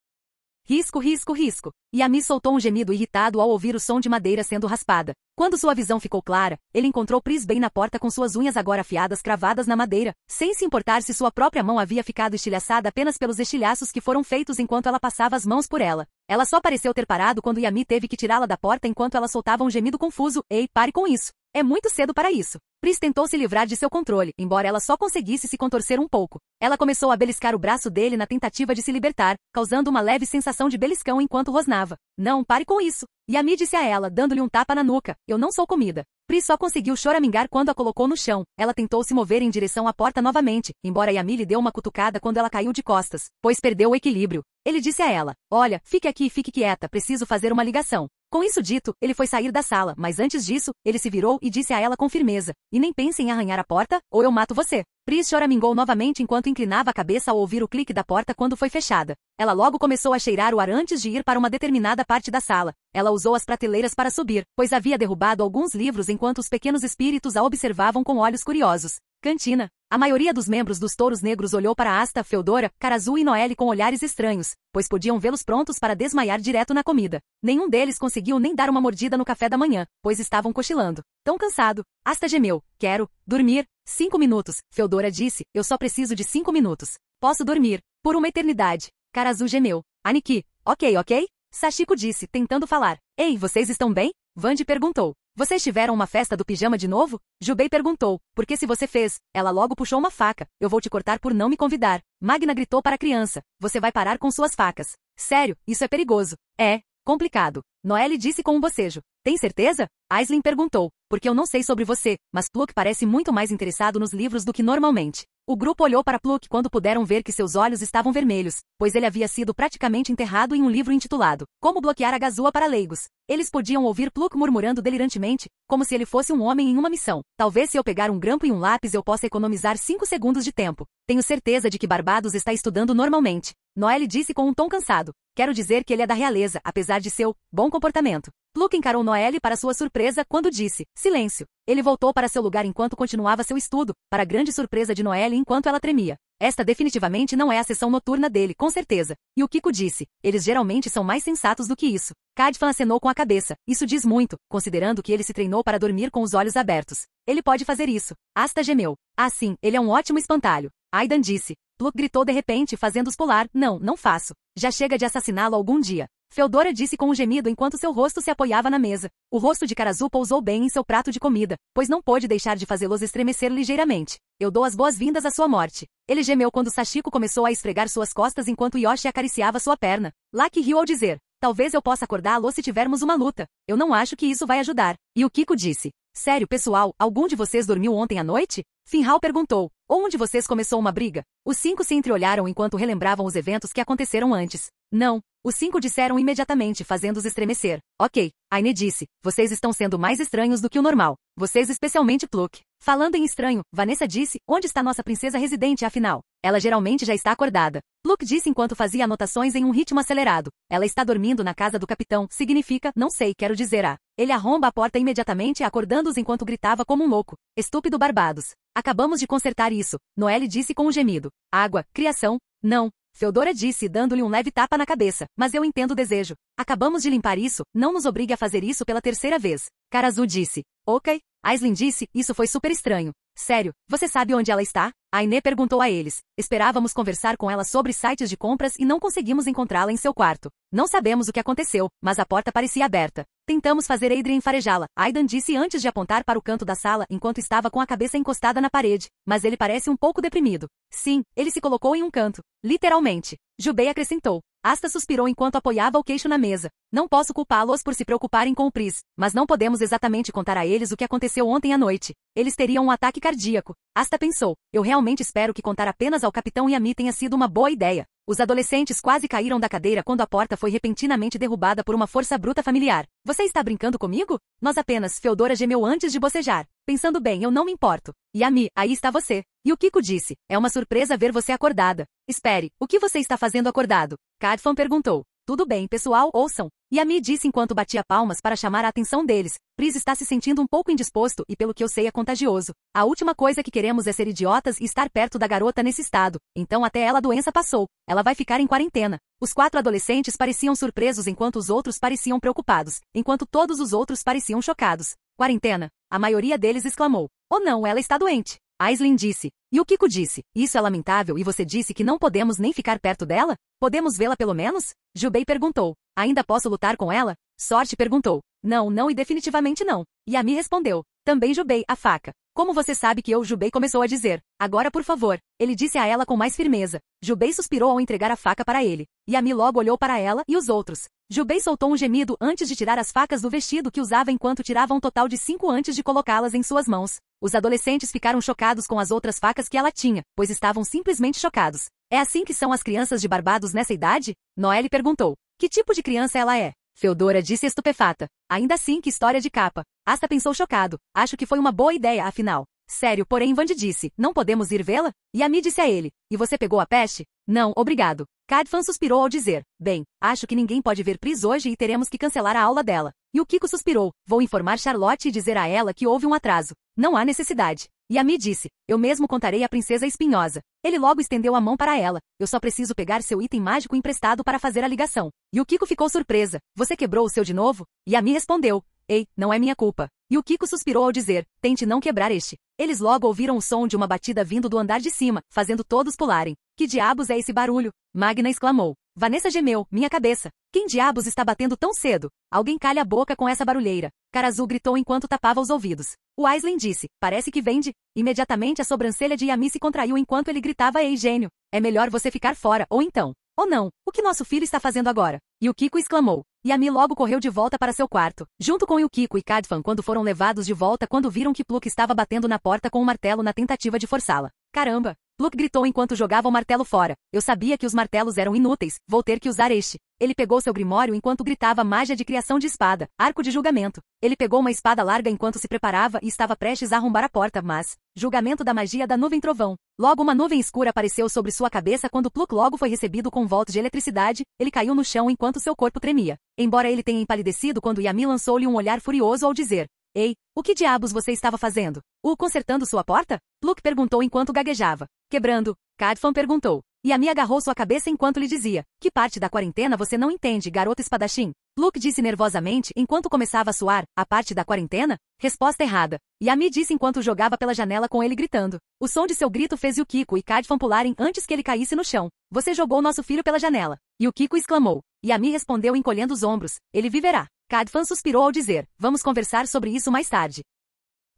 Risco, risco, risco. Yami soltou um gemido irritado ao ouvir o som de madeira sendo raspada. Quando sua visão ficou clara, ele encontrou Pris bem na porta com suas unhas agora afiadas cravadas na madeira, sem se importar se sua própria mão havia ficado estilhaçada apenas pelos estilhaços que foram feitos enquanto ela passava as mãos por ela. Ela só pareceu ter parado quando Yami teve que tirá-la da porta enquanto ela soltava um gemido confuso. Ei, pare com isso. É muito cedo para isso. Pris tentou se livrar de seu controle, embora ela só conseguisse se contorcer um pouco. Ela começou a beliscar o braço dele na tentativa de se libertar, causando uma leve sensação de beliscão enquanto rosnava. Não, pare com isso. Yami disse a ela, dando-lhe um tapa na nuca. Eu não sou comida. Pris só conseguiu choramingar quando a colocou no chão. Ela tentou se mover em direção à porta novamente, embora Yami lhe deu uma cutucada quando ela caiu de costas, pois perdeu o equilíbrio. Ele disse a ela, olha, fique aqui e fique quieta, preciso fazer uma ligação. Com isso dito, ele foi sair da sala, mas antes disso, ele se virou e disse a ela com firmeza, e nem pense em arranhar a porta, ou eu mato você. Pris choramingou novamente enquanto inclinava a cabeça ao ouvir o clique da porta quando foi fechada. Ela logo começou a cheirar o ar antes de ir para uma determinada parte da sala. Ela usou as prateleiras para subir, pois havia derrubado alguns livros enquanto os pequenos espíritos a observavam com olhos curiosos. Cantina. A maioria dos membros dos Touros Negros olhou para Asta, Feodora, Karazu e Noelle com olhares estranhos, pois podiam vê-los prontos para desmaiar direto na comida. Nenhum deles conseguiu nem dar uma mordida no café da manhã, pois estavam cochilando. Tão cansado. Asta gemeu. Quero dormir. 5 minutos, Feodora disse. Eu só preciso de 5 minutos. Posso dormir. Por uma eternidade. Karazu gemeu. Aniki. Ok. Sachiko disse, tentando falar. Ei, vocês estão bem? Vandi perguntou. Vocês tiveram uma festa do pijama de novo? Jubei perguntou. Porque se você fez, ela logo puxou uma faca. Eu vou te cortar por não me convidar. Magna gritou para a criança. Você vai parar com suas facas. Sério, isso é perigoso. É complicado. Noelle disse com um bocejo. Tem certeza? Aisling perguntou. Porque eu não sei sobre você, mas Pluck parece muito mais interessado nos livros do que normalmente. O grupo olhou para Pluck quando puderam ver que seus olhos estavam vermelhos, pois ele havia sido praticamente enterrado em um livro intitulado Como Bloquear a Gazua para Leigos. Eles podiam ouvir Pluck murmurando delirantemente, como se ele fosse um homem em uma missão. Talvez se eu pegar um grampo e um lápis eu possa economizar 5 segundos de tempo. Tenho certeza de que Barbados está estudando normalmente. Noelle disse com um tom cansado. Quero dizer que ele é da realeza, apesar de seu bom comportamento. Pluck encarou Noelle para sua surpresa quando disse, silêncio. Ele voltou para seu lugar enquanto continuava seu estudo, para a grande surpresa de Noelle enquanto ela tremia. Esta definitivamente não é a sessão noturna dele, com certeza. E o Kiko disse, eles geralmente são mais sensatos do que isso. Cadfan acenou com a cabeça. Isso diz muito, considerando que ele se treinou para dormir com os olhos abertos. Ele pode fazer isso. Asta gemeu. Ah sim, ele é um ótimo espantalho. Aidan disse. Pluck gritou de repente, fazendo-os pular. Não faço. Já chega de assassiná-lo algum dia. Feodora disse com um gemido enquanto seu rosto se apoiava na mesa. O rosto de Karazu pousou bem em seu prato de comida, pois não pôde deixar de fazê-los estremecer ligeiramente. Eu dou as boas-vindas à sua morte. Ele gemeu quando Sachiko começou a esfregar suas costas enquanto Yoshi acariciava sua perna. Lucky riu ao dizer, talvez eu possa acordá-lo se tivermos uma luta. Eu não acho que isso vai ajudar. E o Kiko disse, sério pessoal, algum de vocês dormiu ontem à noite? Finhal perguntou, ou um de vocês começou uma briga? Os 5 se entreolharam enquanto relembravam os eventos que aconteceram antes. Não. Os 5 disseram imediatamente, fazendo-os estremecer. Ok, Aine disse, vocês estão sendo mais estranhos do que o normal. Vocês especialmente Pluck. Falando em estranho, Vanessa disse, onde está nossa princesa residente afinal? Ela geralmente já está acordada. Pluck disse enquanto fazia anotações em um ritmo acelerado. Ela está dormindo na casa do capitão, significa, não sei, quero dizer Ele arromba a porta imediatamente acordando-os enquanto gritava como um louco. Estúpido Barbados. Acabamos de consertar isso, Noelle disse com um gemido. Água, criação, não. Feodora disse dando-lhe um leve tapa na cabeça, mas eu entendo o desejo. Acabamos de limpar isso, não nos obrigue a fazer isso pela terceira vez. Karazu disse. Ok. Aisling disse, isso foi super estranho. Sério, você sabe onde ela está? Aine perguntou a eles. Esperávamos conversar com ela sobre sites de compras e não conseguimos encontrá-la em seu quarto. Não sabemos o que aconteceu, mas a porta parecia aberta. Tentamos fazer Adrien farejá-la, Aidan disse antes de apontar para o canto da sala enquanto estava com a cabeça encostada na parede, mas ele parece um pouco deprimido. Sim, ele se colocou em um canto. Literalmente. Jubei acrescentou. Asta suspirou enquanto apoiava o queixo na mesa. Não posso culpá-los por se preocuparem com o Pris, mas não podemos exatamente contar a eles o que aconteceu ontem à noite. Eles teriam um ataque cardíaco. Asta pensou. Eu realmente espero que contar apenas ao capitão Yami tenha sido uma boa ideia. Os adolescentes quase caíram da cadeira quando a porta foi repentinamente derrubada por uma força bruta familiar. Você está brincando comigo? Nós apenas, Feodora gemeu antes de bocejar. Pensando bem, eu não me importo. Yami, aí está você. E o Kiko disse, é uma surpresa ver você acordada. Espere, o que você está fazendo acordado? Cadfan perguntou. Tudo bem, pessoal, ouçam. Yami disse enquanto batia palmas para chamar a atenção deles. Pris está se sentindo um pouco indisposto e pelo que eu sei é contagioso. A última coisa que queremos é ser idiotas e estar perto da garota nesse estado. Então até ela a doença passou. Ela vai ficar em quarentena. Os 4 adolescentes pareciam surpresos enquanto os outros pareciam preocupados, enquanto todos os outros pareciam chocados. Quarentena? A maioria deles exclamou. Oh não, ela está doente. Aisling disse. E o Kiko disse, isso é lamentável e você disse que não podemos nem ficar perto dela? Podemos vê-la pelo menos? Jubei perguntou. Ainda posso lutar com ela? Sorte perguntou. Não e definitivamente não. Yami respondeu. Também Jubei, a faca. Como você sabe que eu, Jubei começou a dizer. Agora por favor. Ele disse a ela com mais firmeza. Jubei suspirou ao entregar a faca para ele. Yami logo olhou para ela e os outros. Jubei soltou um gemido antes de tirar as facas do vestido que usava enquanto tirava um total de 5 antes de colocá-las em suas mãos. Os adolescentes ficaram chocados com as outras facas que ela tinha, pois estavam simplesmente chocados. É assim que são as crianças de Barbados nessa idade? Noelle perguntou. Que tipo de criança ela é? Feodora disse estupefata. Ainda assim, que história de capa. Asta pensou chocado. Acho que foi uma boa ideia, afinal. Sério, porém Vandi disse, não podemos ir vê-la? Yami disse a ele, e você pegou a peste? Não, obrigado. Cadfan suspirou ao dizer, bem, acho que ninguém pode ver Pris hoje e teremos que cancelar a aula dela. E o Kiko suspirou, vou informar Charlotte e dizer a ela que houve um atraso. Não há necessidade. Yami disse, eu mesmo contarei à princesa espinhosa. Ele logo estendeu a mão para ela, eu só preciso pegar seu item mágico emprestado para fazer a ligação. E o Kiko ficou surpresa, você quebrou o seu de novo? Yami respondeu, ei, não é minha culpa. E o Kiko suspirou ao dizer, tente não quebrar este. Eles logo ouviram o som de uma batida vindo do andar de cima, fazendo todos pularem. Que diabos é esse barulho? Magna exclamou. Vanessa gemeu, minha cabeça. Quem diabos está batendo tão cedo? Alguém calha a boca com essa barulheira. Karazu gritou enquanto tapava os ouvidos. O Aisling disse, parece que vende. Imediatamente a sobrancelha de Yami se contraiu enquanto ele gritava, ei gênio. É melhor você ficar fora, ou então. Ou não, o que nosso filho está fazendo agora? E o Kiko exclamou. Yami logo correu de volta para seu quarto, junto com Yukiko e Cadfan quando foram levados de volta quando viram que Pluk estava batendo na porta com um martelo na tentativa de forçá-la. Caramba! Pluk gritou enquanto jogava o martelo fora. Eu sabia que os martelos eram inúteis, vou ter que usar este. Ele pegou seu grimório enquanto gritava magia de criação de espada, arco de julgamento. Ele pegou uma espada larga enquanto se preparava e estava prestes a arrombar a porta, mas... julgamento da magia da nuvem trovão. Logo uma nuvem escura apareceu sobre sua cabeça quando Pluk logo foi recebido com um volto de eletricidade, ele caiu no chão enquanto seu corpo tremia. Embora ele tenha empalidecido quando Yami lançou-lhe um olhar furioso ao dizer, ei, o que diabos você estava fazendo? Consertando sua porta? Pluk perguntou enquanto gaguejava. Quebrando. Cadfan perguntou. Yami agarrou sua cabeça enquanto lhe dizia, que parte da quarentena você não entende, garota espadachim? Pluk disse nervosamente enquanto começava a suar, a parte da quarentena? Resposta errada. Yami disse enquanto jogava pela janela com ele gritando. O som de seu grito fez Yukiko e Cadfan pularem antes que ele caísse no chão. Você jogou nosso filho pela janela. Yukiko exclamou. Yami respondeu encolhendo os ombros. Ele viverá. Cadfan suspirou ao dizer, vamos conversar sobre isso mais tarde.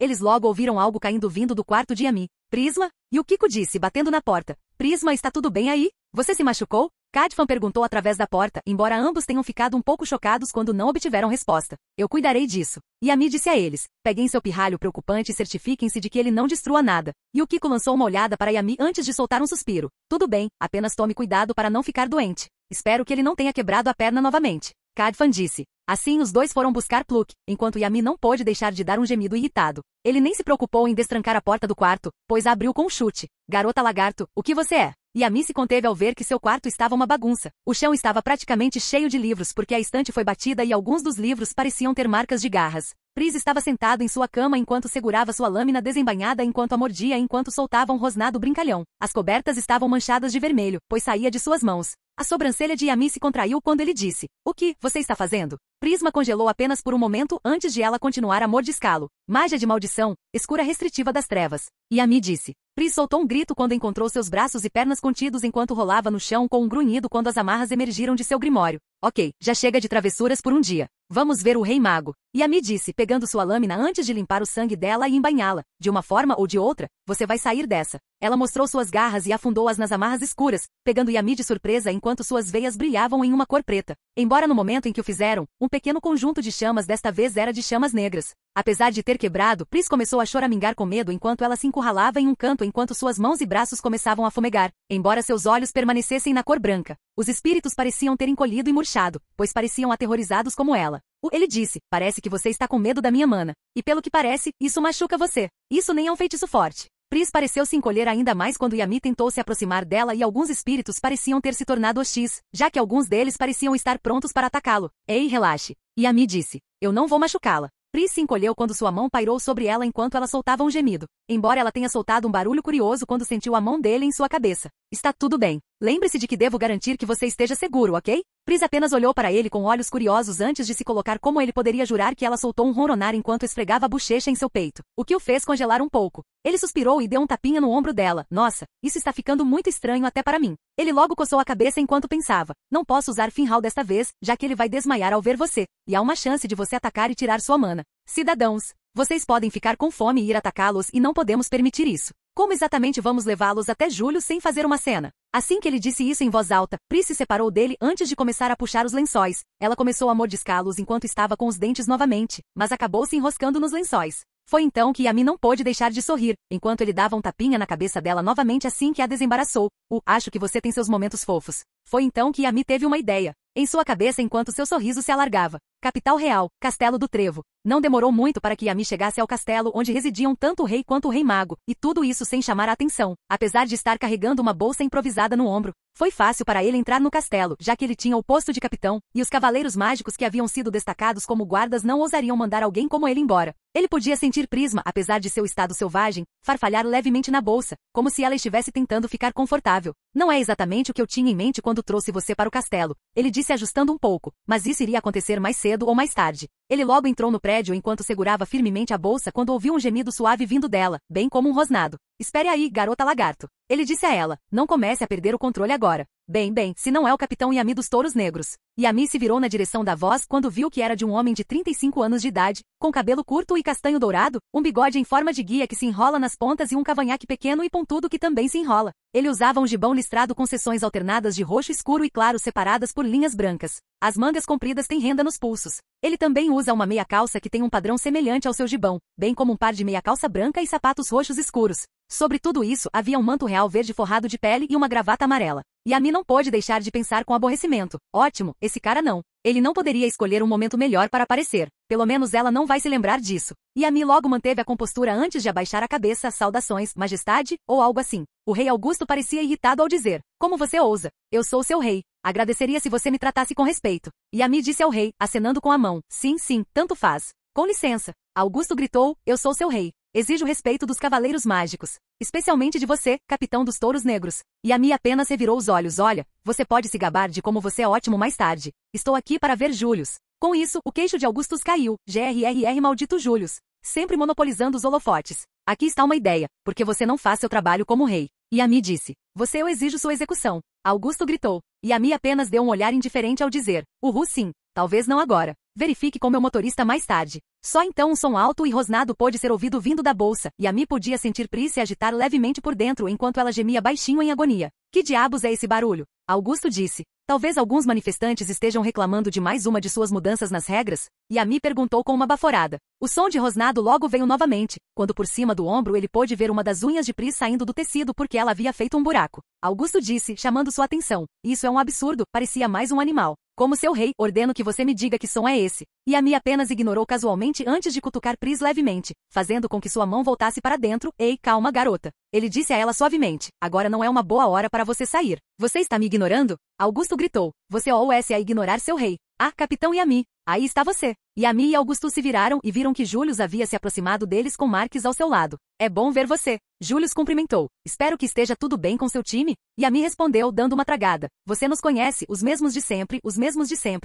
Eles logo ouviram algo caindo vindo do quarto de Yami. Prisma? Yukiko disse, batendo na porta. Prisma, está tudo bem aí? Você se machucou? Cadfan perguntou através da porta, embora ambos tenham ficado um pouco chocados quando não obtiveram resposta. Eu cuidarei disso. Yami disse a eles. Peguem seu pirralho preocupante e certifiquem-se de que ele não destrua nada. Yukiko lançou uma olhada para Yami antes de soltar um suspiro. Tudo bem, apenas tome cuidado para não ficar doente. Espero que ele não tenha quebrado a perna novamente. Cadfan disse. Assim os dois foram buscar Pluk, enquanto Yami não pôde deixar de dar um gemido irritado. Ele nem se preocupou em destrancar a porta do quarto, pois a abriu com um chute. Garota lagarto, o que você é? Yami se conteve ao ver que seu quarto estava uma bagunça. O chão estava praticamente cheio de livros porque a estante foi batida e alguns dos livros pareciam ter marcas de garras. Pris estava sentado em sua cama enquanto segurava sua lâmina desembainhada enquanto a mordia enquanto soltava um rosnado brincalhão. As cobertas estavam manchadas de vermelho, pois saía de suas mãos. A sobrancelha de Yami se contraiu quando ele disse, o que você está fazendo? Prisma congelou apenas por um momento antes de ela continuar a mordiscá-lo. Magia de maldição, escura restritiva das trevas. Yami disse. Pris soltou um grito quando encontrou seus braços e pernas contidos enquanto rolava no chão com um grunhido quando as amarras emergiram de seu grimório. Ok, já chega de travessuras por um dia. Vamos ver o Rei Mago. Yami disse, pegando sua lâmina antes de limpar o sangue dela e embainhá-la. De uma forma ou de outra, você vai sair dessa. Ela mostrou suas garras e afundou-as nas amarras escuras, pegando Yami de surpresa enquanto suas veias brilhavam em uma cor preta. Embora no momento em que o fizeram, um pequeno conjunto de chamas desta vez era de chamas negras. Apesar de ter quebrado, Pris começou a choramingar com medo enquanto ela se encurralava em um canto enquanto suas mãos e braços começavam a fumegar, embora seus olhos permanecessem na cor branca. Os espíritos pareciam ter encolhido e murchado, pois pareciam aterrorizados como ela. Ele disse, parece que você está com medo da minha mana. E pelo que parece, isso machuca você. Isso nem é um feitiço forte. Pris pareceu se encolher ainda mais quando Yami tentou se aproximar dela e alguns espíritos pareciam ter se tornado hostis, já que alguns deles pareciam estar prontos para atacá-lo. Ei, relaxe. Yami disse, eu não vou machucá-la. Pris se encolheu quando sua mão pairou sobre ela enquanto ela soltava um gemido. Embora ela tenha soltado um barulho curioso quando sentiu a mão dele em sua cabeça. Está tudo bem. Lembre-se de que devo garantir que você esteja seguro, ok? Pris apenas olhou para ele com olhos curiosos antes de se colocar como ele poderia jurar que ela soltou um ronronar enquanto esfregava a bochecha em seu peito, o que o fez congelar um pouco. Ele suspirou e deu um tapinha no ombro dela. Nossa, isso está ficando muito estranho até para mim. Ele logo coçou a cabeça enquanto pensava. Não posso usar Finhal desta vez, já que ele vai desmaiar ao ver você. E há uma chance de você atacar e tirar sua mana. Cidadãos, vocês podem ficar com fome e ir atacá-los e não podemos permitir isso. Como exatamente vamos levá-los até julho sem fazer uma cena? Assim que ele disse isso em voz alta, Pris se separou dele antes de começar a puxar os lençóis. Ela começou a mordiscá-los enquanto estava com os dentes novamente, mas acabou se enroscando nos lençóis. Foi então que Yami não pôde deixar de sorrir, enquanto ele dava um tapinha na cabeça dela novamente assim que a desembaraçou. Acho que você tem seus momentos fofos. Foi então que Yami teve uma ideia. em sua cabeça enquanto seu sorriso se alargava. Capital Real, Castelo do Trevo. Não demorou muito para que Yami chegasse ao castelo onde residiam tanto o rei quanto o rei mago, e tudo isso sem chamar a atenção, apesar de estar carregando uma bolsa improvisada no ombro. Foi fácil para ele entrar no castelo, já que ele tinha o posto de capitão, e os cavaleiros mágicos que haviam sido destacados como guardas não ousariam mandar alguém como ele embora. Ele podia sentir Prisma, apesar de seu estado selvagem, farfalhar levemente na bolsa, como se ela estivesse tentando ficar confortável. Não é exatamente o que eu tinha em mente quando trouxe você para o castelo, ele disse ajustando um pouco, mas isso iria acontecer mais cedo ou mais tarde. Ele logo entrou no prédio enquanto segurava firmemente a bolsa quando ouviu um gemido suave vindo dela, bem como um rosnado. Espere aí, garota lagarto. Ele disse a ela, não comece a perder o controle agora. Bem, se não é o capitão Yami dos Touros Negros. Yami se virou na direção da voz quando viu que era de um homem de 35 anos de idade, com cabelo curto e castanho dourado, um bigode em forma de guia que se enrola nas pontas e um cavanhaque pequeno e pontudo que também se enrola. Ele usava um gibão listrado com seções alternadas de roxo escuro e claro separadas por linhas brancas. As mangas compridas têm renda nos pulsos. Ele também usa uma meia calça que tem um padrão semelhante ao seu gibão, bem como um par de meia calça branca e sapatos roxos escuros. Sobre tudo isso, havia um manto real verde forrado de pele e uma gravata amarela. Yami não pôde deixar de pensar com aborrecimento. Ótimo, esse cara não. Ele não poderia escolher um momento melhor para aparecer. Pelo menos ela não vai se lembrar disso. Yami logo manteve a compostura antes de abaixar a cabeça, saudações, majestade, ou algo assim. O rei Augusto parecia irritado ao dizer, como você ousa? Eu sou seu rei. Agradeceria se você me tratasse com respeito. Yami disse ao rei, acenando com a mão, sim, tanto faz. Com licença. Augusto gritou, eu sou seu rei. Exijo respeito dos cavaleiros mágicos. Especialmente de você, capitão dos touros negros. Yami apenas revirou os olhos. Olha, você pode se gabar de como você é ótimo mais tarde. Estou aqui para ver Július. Com isso, o queixo de Augustus caiu. GRRR maldito Július. Sempre monopolizando os holofotes. Aqui está uma ideia, porque você não faz seu trabalho como rei. Yami disse. Eu exijo sua execução. Augusto gritou. Yami apenas deu um olhar indiferente ao dizer. Sim. Talvez não agora. Verifique com meu motorista mais tarde. Só então um som alto e rosnado pôde ser ouvido vindo da bolsa, e Yami podia sentir Pris se agitar levemente por dentro enquanto ela gemia baixinho em agonia. Que diabos é esse barulho? Augusto disse. Talvez alguns manifestantes estejam reclamando de mais uma de suas mudanças nas regras? Yami perguntou com uma baforada. O som de rosnado logo veio novamente, quando por cima do ombro ele pôde ver uma das unhas de Pris saindo do tecido porque ela havia feito um buraco. Augusto disse, chamando sua atenção. Isso é um absurdo, parecia mais um animal. Como seu rei, ordeno que você me diga que som é esse. Yami apenas ignorou casualmente antes de cutucar Pris levemente, fazendo com que sua mão voltasse para dentro. Ei, calma, garota. Ele disse a ela suavemente. Agora não é uma boa hora para você sair. Você está me ignorando? Augusto gritou. Você ousa a ignorar seu rei. Ah, capitão Yami. Aí está você. Yami e Augusto se viraram e viram que Július havia se aproximado deles com Marques ao seu lado. É bom ver você. Július cumprimentou. Espero que esteja tudo bem com seu time? Yami respondeu dando uma tragada. Você nos conhece, os mesmos de sempre,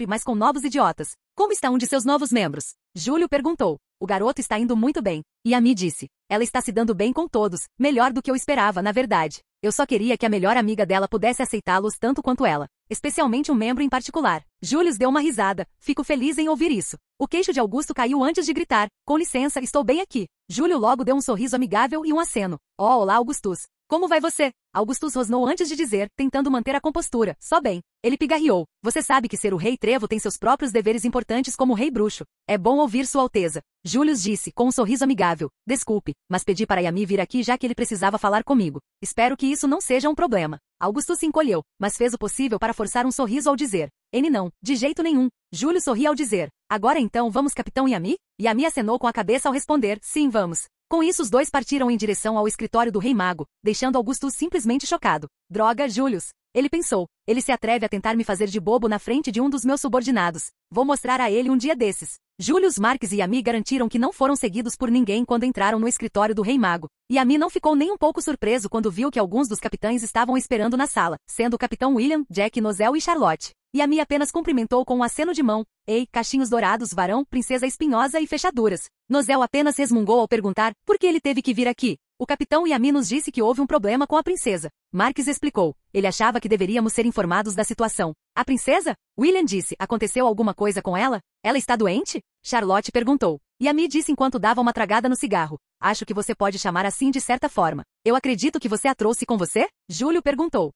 mas com novos idiotas. Como está um de seus novos membros? Júlio perguntou. O garoto está indo muito bem. Yami disse. Ela está se dando bem com todos, melhor do que eu esperava, na verdade. Eu só queria que a melhor amiga dela pudesse aceitá-los tanto quanto ela. Especialmente um membro em particular. Július deu uma risada. Fico feliz em ouvir isso. O queixo de Augusto caiu antes de gritar. Com licença, estou bem aqui. Júlio logo deu um sorriso amigável e um aceno. Oh, olá, Augustus. Como vai você? Augustus rosnou antes de dizer, tentando manter a compostura. Só bem. Ele pigarreou. Você sabe que ser o rei trevo tem seus próprios deveres importantes como rei bruxo. É bom ouvir sua alteza. Július disse, com um sorriso amigável. Desculpe, mas pedi para Yami vir aqui já que ele precisava falar comigo. Espero que isso não seja um problema. Augustus se encolheu, mas fez o possível para forçar um sorriso ao dizer. Ele não, de jeito nenhum. Júlio sorriu ao dizer. Agora então vamos, capitão Yami? Yami acenou com a cabeça ao responder. Sim, vamos. Com isso os dois partiram em direção ao escritório do Rei Mago, deixando Augusto simplesmente chocado. Droga, Július. Ele pensou. Ele se atreve a tentar me fazer de bobo na frente de um dos meus subordinados. Vou mostrar a ele um dia desses. Július Marques e Yami garantiram que não foram seguidos por ninguém quando entraram no escritório do Rei Mago. Yami não ficou nem um pouco surpreso quando viu que alguns dos capitães estavam esperando na sala, sendo o capitão William, Jack Nozel e Charlotte. Yami apenas cumprimentou com um aceno de mão. Ei, cachinhos dourados, varão, princesa espinhosa e fechaduras. Nozel apenas resmungou ao perguntar, por que ele teve que vir aqui? O capitão Yami nos disse que houve um problema com a princesa. Marques explicou. Ele achava que deveríamos ser informados da situação. A princesa? William disse. Aconteceu alguma coisa com ela? Ela está doente? Charlotte perguntou. Yami disse enquanto dava uma tragada no cigarro. Acho que você pode chamar assim de certa forma. Eu acredito que você a trouxe com você? Júlio perguntou.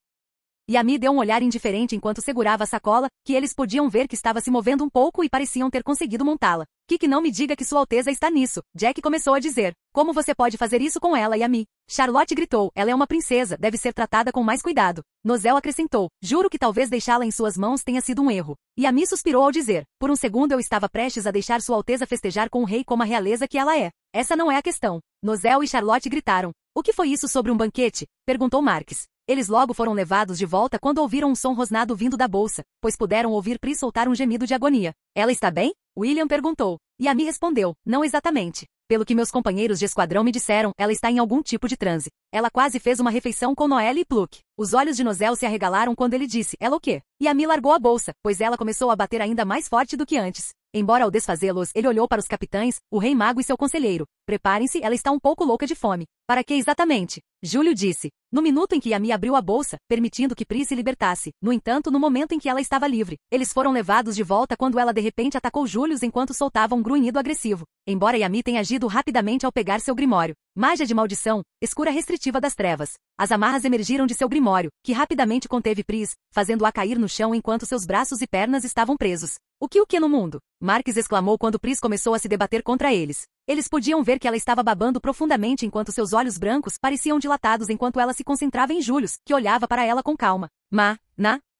Yami deu um olhar indiferente enquanto segurava a sacola, que eles podiam ver que estava se movendo um pouco e pareciam ter conseguido montá-la. Que não me diga que Sua Alteza está nisso, Jack começou a dizer. Como você pode fazer isso com ela e a mim? Charlotte gritou, ela é uma princesa, deve ser tratada com mais cuidado. Nozel acrescentou, juro que talvez deixá-la em suas mãos tenha sido um erro. E a mim suspirou ao dizer, por um segundo eu estava prestes a deixar Sua Alteza festejar com o rei como a realeza que ela é. Essa não é a questão. Nozel e Charlotte gritaram. O que foi isso sobre um banquete? Perguntou Marques. Eles logo foram levados de volta quando ouviram um som rosnado vindo da bolsa, pois puderam ouvir Pris soltar um gemido de agonia. Ela está bem? William perguntou. E a mim respondeu, não exatamente. Pelo que meus companheiros de esquadrão me disseram, ela está em algum tipo de transe. Ela quase fez uma refeição com Noelle e Pluck. Os olhos de Nozel se arregalaram quando ele disse, ela o quê? E a mim largou a bolsa, pois ela começou a bater ainda mais forte do que antes. Embora ao desfazê-los, ele olhou para os capitães, o rei mago e seu conselheiro. Preparem-se, ela está um pouco louca de fome. Para que exatamente? Júlio disse. No minuto em que Yami abriu a bolsa, permitindo que Pris se libertasse. No entanto, no momento em que ela estava livre, eles foram levados de volta quando ela de repente atacou Július enquanto soltava um grunhido agressivo. Embora Yami tenha agido rapidamente ao pegar seu grimório. Magia de maldição, escura restritiva das trevas. As amarras emergiram de seu grimório, que rapidamente conteve Pris, fazendo-a cair no chão enquanto seus braços e pernas estavam presos. O que no mundo? Marques exclamou quando Pris começou a se debater contra eles. Eles podiam ver que ela estava babando profundamente enquanto seus olhos brancos pareciam dilatados enquanto ela se concentrava em Július, que olhava para ela com calma.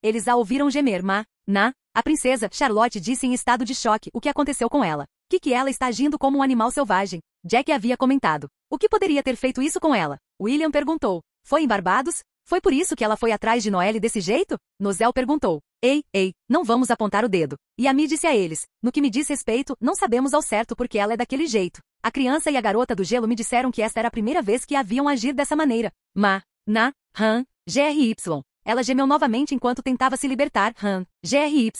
Eles a ouviram gemer. A princesa, Charlotte disse em estado de choque o que aconteceu com ela. Que ela está agindo como um animal selvagem. Jack havia comentado. O que poderia ter feito isso com ela? William perguntou. Foi em Barbados? Foi por isso que ela foi atrás de Noelle desse jeito? Nozel perguntou. Ei, não vamos apontar o dedo. E a mim disse a eles. No que me diz respeito, não sabemos ao certo porque ela é daquele jeito. A criança e a garota do gelo me disseram que esta era a primeira vez que a viam agir dessa maneira. GRY. Ela gemeu novamente enquanto tentava se libertar. GRY.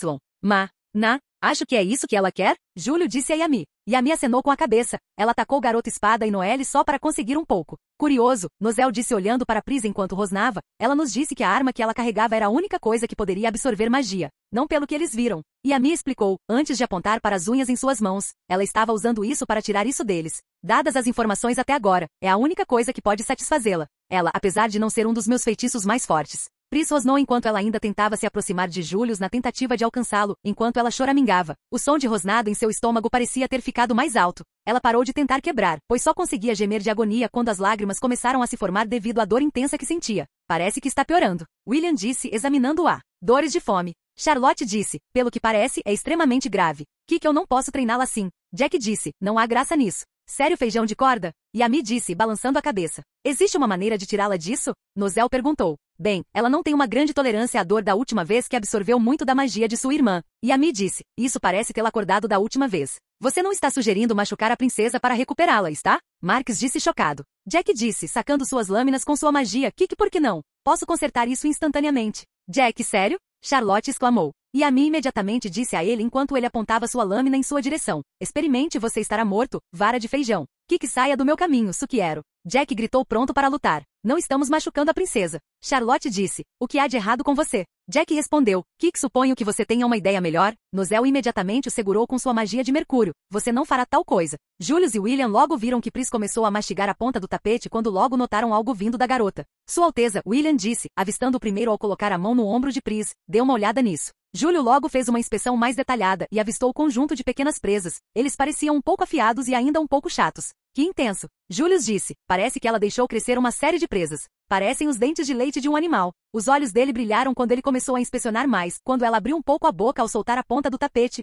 Acho que é isso que ela quer? Júlio disse a Yami. Yami acenou com a cabeça. Ela atacou Garota Espada e Noelle só para conseguir um pouco. Curioso, Nozel disse olhando para Pris enquanto rosnava. Ela nos disse que a arma que ela carregava era a única coisa que poderia absorver magia. Não pelo que eles viram. Yami explicou, antes de apontar para as unhas em suas mãos. Ela estava usando isso para tirar isso deles. Dadas as informações até agora, é a única coisa que pode satisfazê-la. Ela, apesar de não ser um dos meus feitiços mais fortes. Pris rosnou enquanto ela ainda tentava se aproximar de Július na tentativa de alcançá-lo, enquanto ela choramingava. O som de rosnado em seu estômago parecia ter ficado mais alto. Ela parou de tentar quebrar, pois só conseguia gemer de agonia quando as lágrimas começaram a se formar devido à dor intensa que sentia. Parece que está piorando. William disse, examinando-a. Dores de fome. Charlotte disse, pelo que parece, é extremamente grave. Que eu não posso treiná-la assim. Jack disse, não há graça nisso. Sério feijão de corda? Yami disse, balançando a cabeça. Existe uma maneira de tirá-la disso? Nozel perguntou. Bem, ela não tem uma grande tolerância à dor da última vez que absorveu muito da magia de sua irmã. Yami disse, isso parece tê-la acordado da última vez. Você não está sugerindo machucar a princesa para recuperá-la, está? Marques disse chocado. Jack disse, sacando suas lâminas com sua magia. Por que não? Posso consertar isso instantaneamente. Jack, sério? Charlotte exclamou. Yami imediatamente disse a ele enquanto ele apontava sua lâmina em sua direção. Experimente, você estará morto, vara de feijão. Que saia do meu caminho, Sukiero. Jack gritou pronto para lutar. Não estamos machucando a princesa. Charlotte disse, o que há de errado com você? Jack respondeu, suponho que você tenha uma ideia melhor. Nozel imediatamente o segurou com sua magia de mercúrio. Você não fará tal coisa. Julius e William logo viram que Pris começou a mastigar a ponta do tapete quando logo notaram algo vindo da garota. Sua Alteza, William disse, avistando o primeiro ao colocar a mão no ombro de Pris. Dê uma olhada nisso. Júlio logo fez uma inspeção mais detalhada e avistou o conjunto de pequenas presas. Eles pareciam um pouco afiados e ainda um pouco chatos. Que intenso. Julius disse, parece que ela deixou crescer uma série de presas. Parecem os dentes de leite de um animal. Os olhos dele brilharam quando ele começou a inspecionar mais, quando ela abriu um pouco a boca ao soltar a ponta do tapete.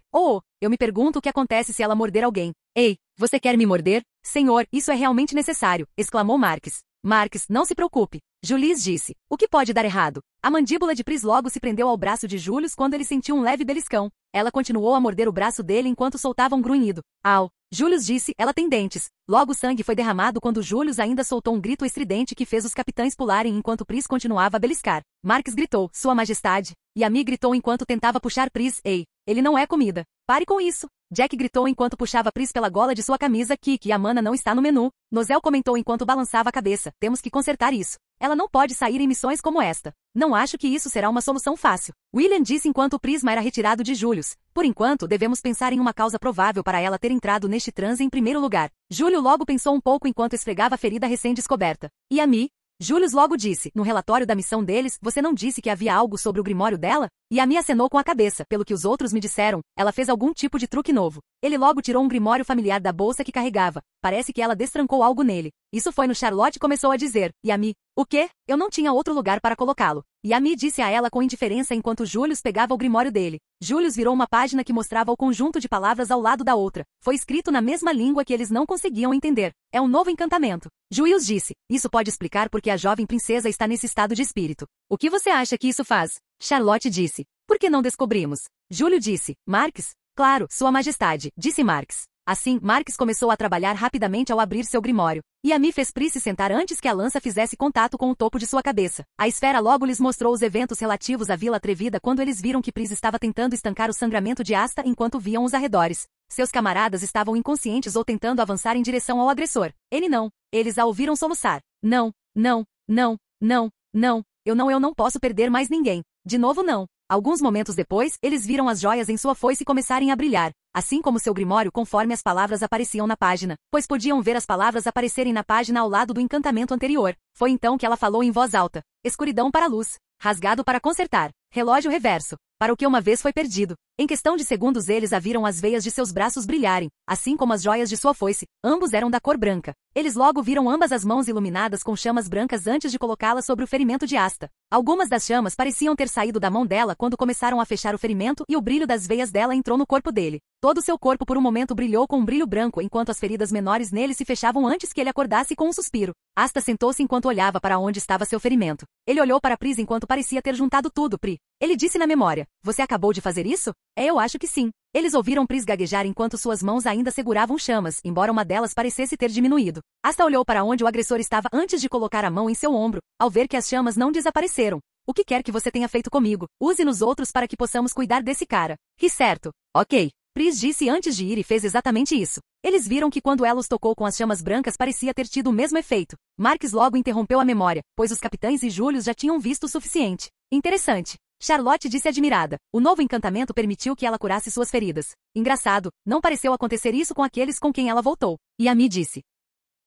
Eu me pergunto o que acontece se ela morder alguém. Ei, você quer me morder? Senhor, isso é realmente necessário, exclamou Marques. Marques, não se preocupe. Julius disse, o que pode dar errado? A mandíbula de Pris logo se prendeu ao braço de Julius quando ele sentiu um leve beliscão. Ela continuou a morder o braço dele enquanto soltava um grunhido. Au! Julius disse, ela tem dentes. Logo sangue foi derramado quando Julius ainda soltou um grito estridente que fez os capitães pularem enquanto Pris continuava a beliscar. Marques gritou, Sua Majestade. Yami gritou enquanto tentava puxar Pris, ei, ele não é comida. Pare com isso. Jack gritou enquanto puxava Pris pela gola de sua camisa que a mana não está no menu. Nozel comentou enquanto balançava a cabeça, temos que consertar isso. Ela não pode sair em missões como esta. Não acho que isso será uma solução fácil. William disse enquanto o prisma era retirado de Julius. Por enquanto, devemos pensar em uma causa provável para ela ter entrado neste transe em primeiro lugar. Júlio logo pensou um pouco enquanto esfregava a ferida recém-descoberta. E a Mi? Julius logo disse, no relatório da missão deles, você não disse que havia algo sobre o grimório dela? Yami acenou com a cabeça, pelo que os outros me disseram, ela fez algum tipo de truque novo. Ele logo tirou um grimório familiar da bolsa que carregava. Parece que ela destrancou algo nele. Isso foi no Charlotte começou a dizer. Yami, o quê? Eu não tinha outro lugar para colocá-lo. Yami disse a ela com indiferença enquanto Julius pegava o grimório dele. Julius virou uma página que mostrava o conjunto de palavras ao lado da outra. Foi escrito na mesma língua que eles não conseguiam entender. É um novo encantamento. Julius disse. Isso pode explicar porque a jovem princesa está nesse estado de espírito. O que você acha que isso faz? Charlotte disse. Por que não descobrimos? Júlio disse. Marques? Claro, Sua Majestade, disse Marques. Assim, Marques começou a trabalhar rapidamente ao abrir seu grimório. Yami fez Pri se sentar antes que a lança fizesse contato com o topo de sua cabeça. A esfera logo lhes mostrou os eventos relativos à Vila Atrevida quando eles viram que Pris estava tentando estancar o sangramento de Asta enquanto viam os arredores. Seus camaradas estavam inconscientes ou tentando avançar em direção ao agressor. Ele não. Eles a ouviram soluçar. Não, não, não, não, não. Eu não posso perder mais ninguém. De novo não. Alguns momentos depois, eles viram as joias em sua foice começarem a brilhar, assim como seu grimório conforme as palavras apareciam na página, pois podiam ver as palavras aparecerem na página ao lado do encantamento anterior. Foi então que ela falou em voz alta. Escuridão para a luz. Rasgado para consertar. Relógio reverso. Para o que uma vez foi perdido. Em questão de segundos eles a viram as veias de seus braços brilharem, assim como as joias de sua foice. Ambos eram da cor branca. Eles logo viram ambas as mãos iluminadas com chamas brancas antes de colocá-las sobre o ferimento de Asta. Algumas das chamas pareciam ter saído da mão dela quando começaram a fechar o ferimento e o brilho das veias dela entrou no corpo dele. Todo seu corpo por um momento brilhou com um brilho branco enquanto as feridas menores nele se fechavam antes que ele acordasse com um suspiro. Asta sentou-se enquanto olhava para onde estava seu ferimento. Ele olhou para Pris enquanto parecia ter juntado tudo, Pri. Ele disse na memória. Você acabou de fazer isso? Eu acho que sim. Eles ouviram Pris gaguejar enquanto suas mãos ainda seguravam chamas, embora uma delas parecesse ter diminuído. Asta olhou para onde o agressor estava antes de colocar a mão em seu ombro, ao ver que as chamas não desapareceram. O que quer que você tenha feito comigo, use nos outros para que possamos cuidar desse cara. Ri certo. Ok. Pris disse antes de ir e fez exatamente isso. Eles viram que quando ela os tocou com as chamas brancas parecia ter tido o mesmo efeito. Marques logo interrompeu a memória, pois os capitães e Július já tinham visto o suficiente. Interessante. Charlotte disse admirada. O novo encantamento permitiu que ela curasse suas feridas. Engraçado, não pareceu acontecer isso com aqueles com quem ela voltou. Yami disse.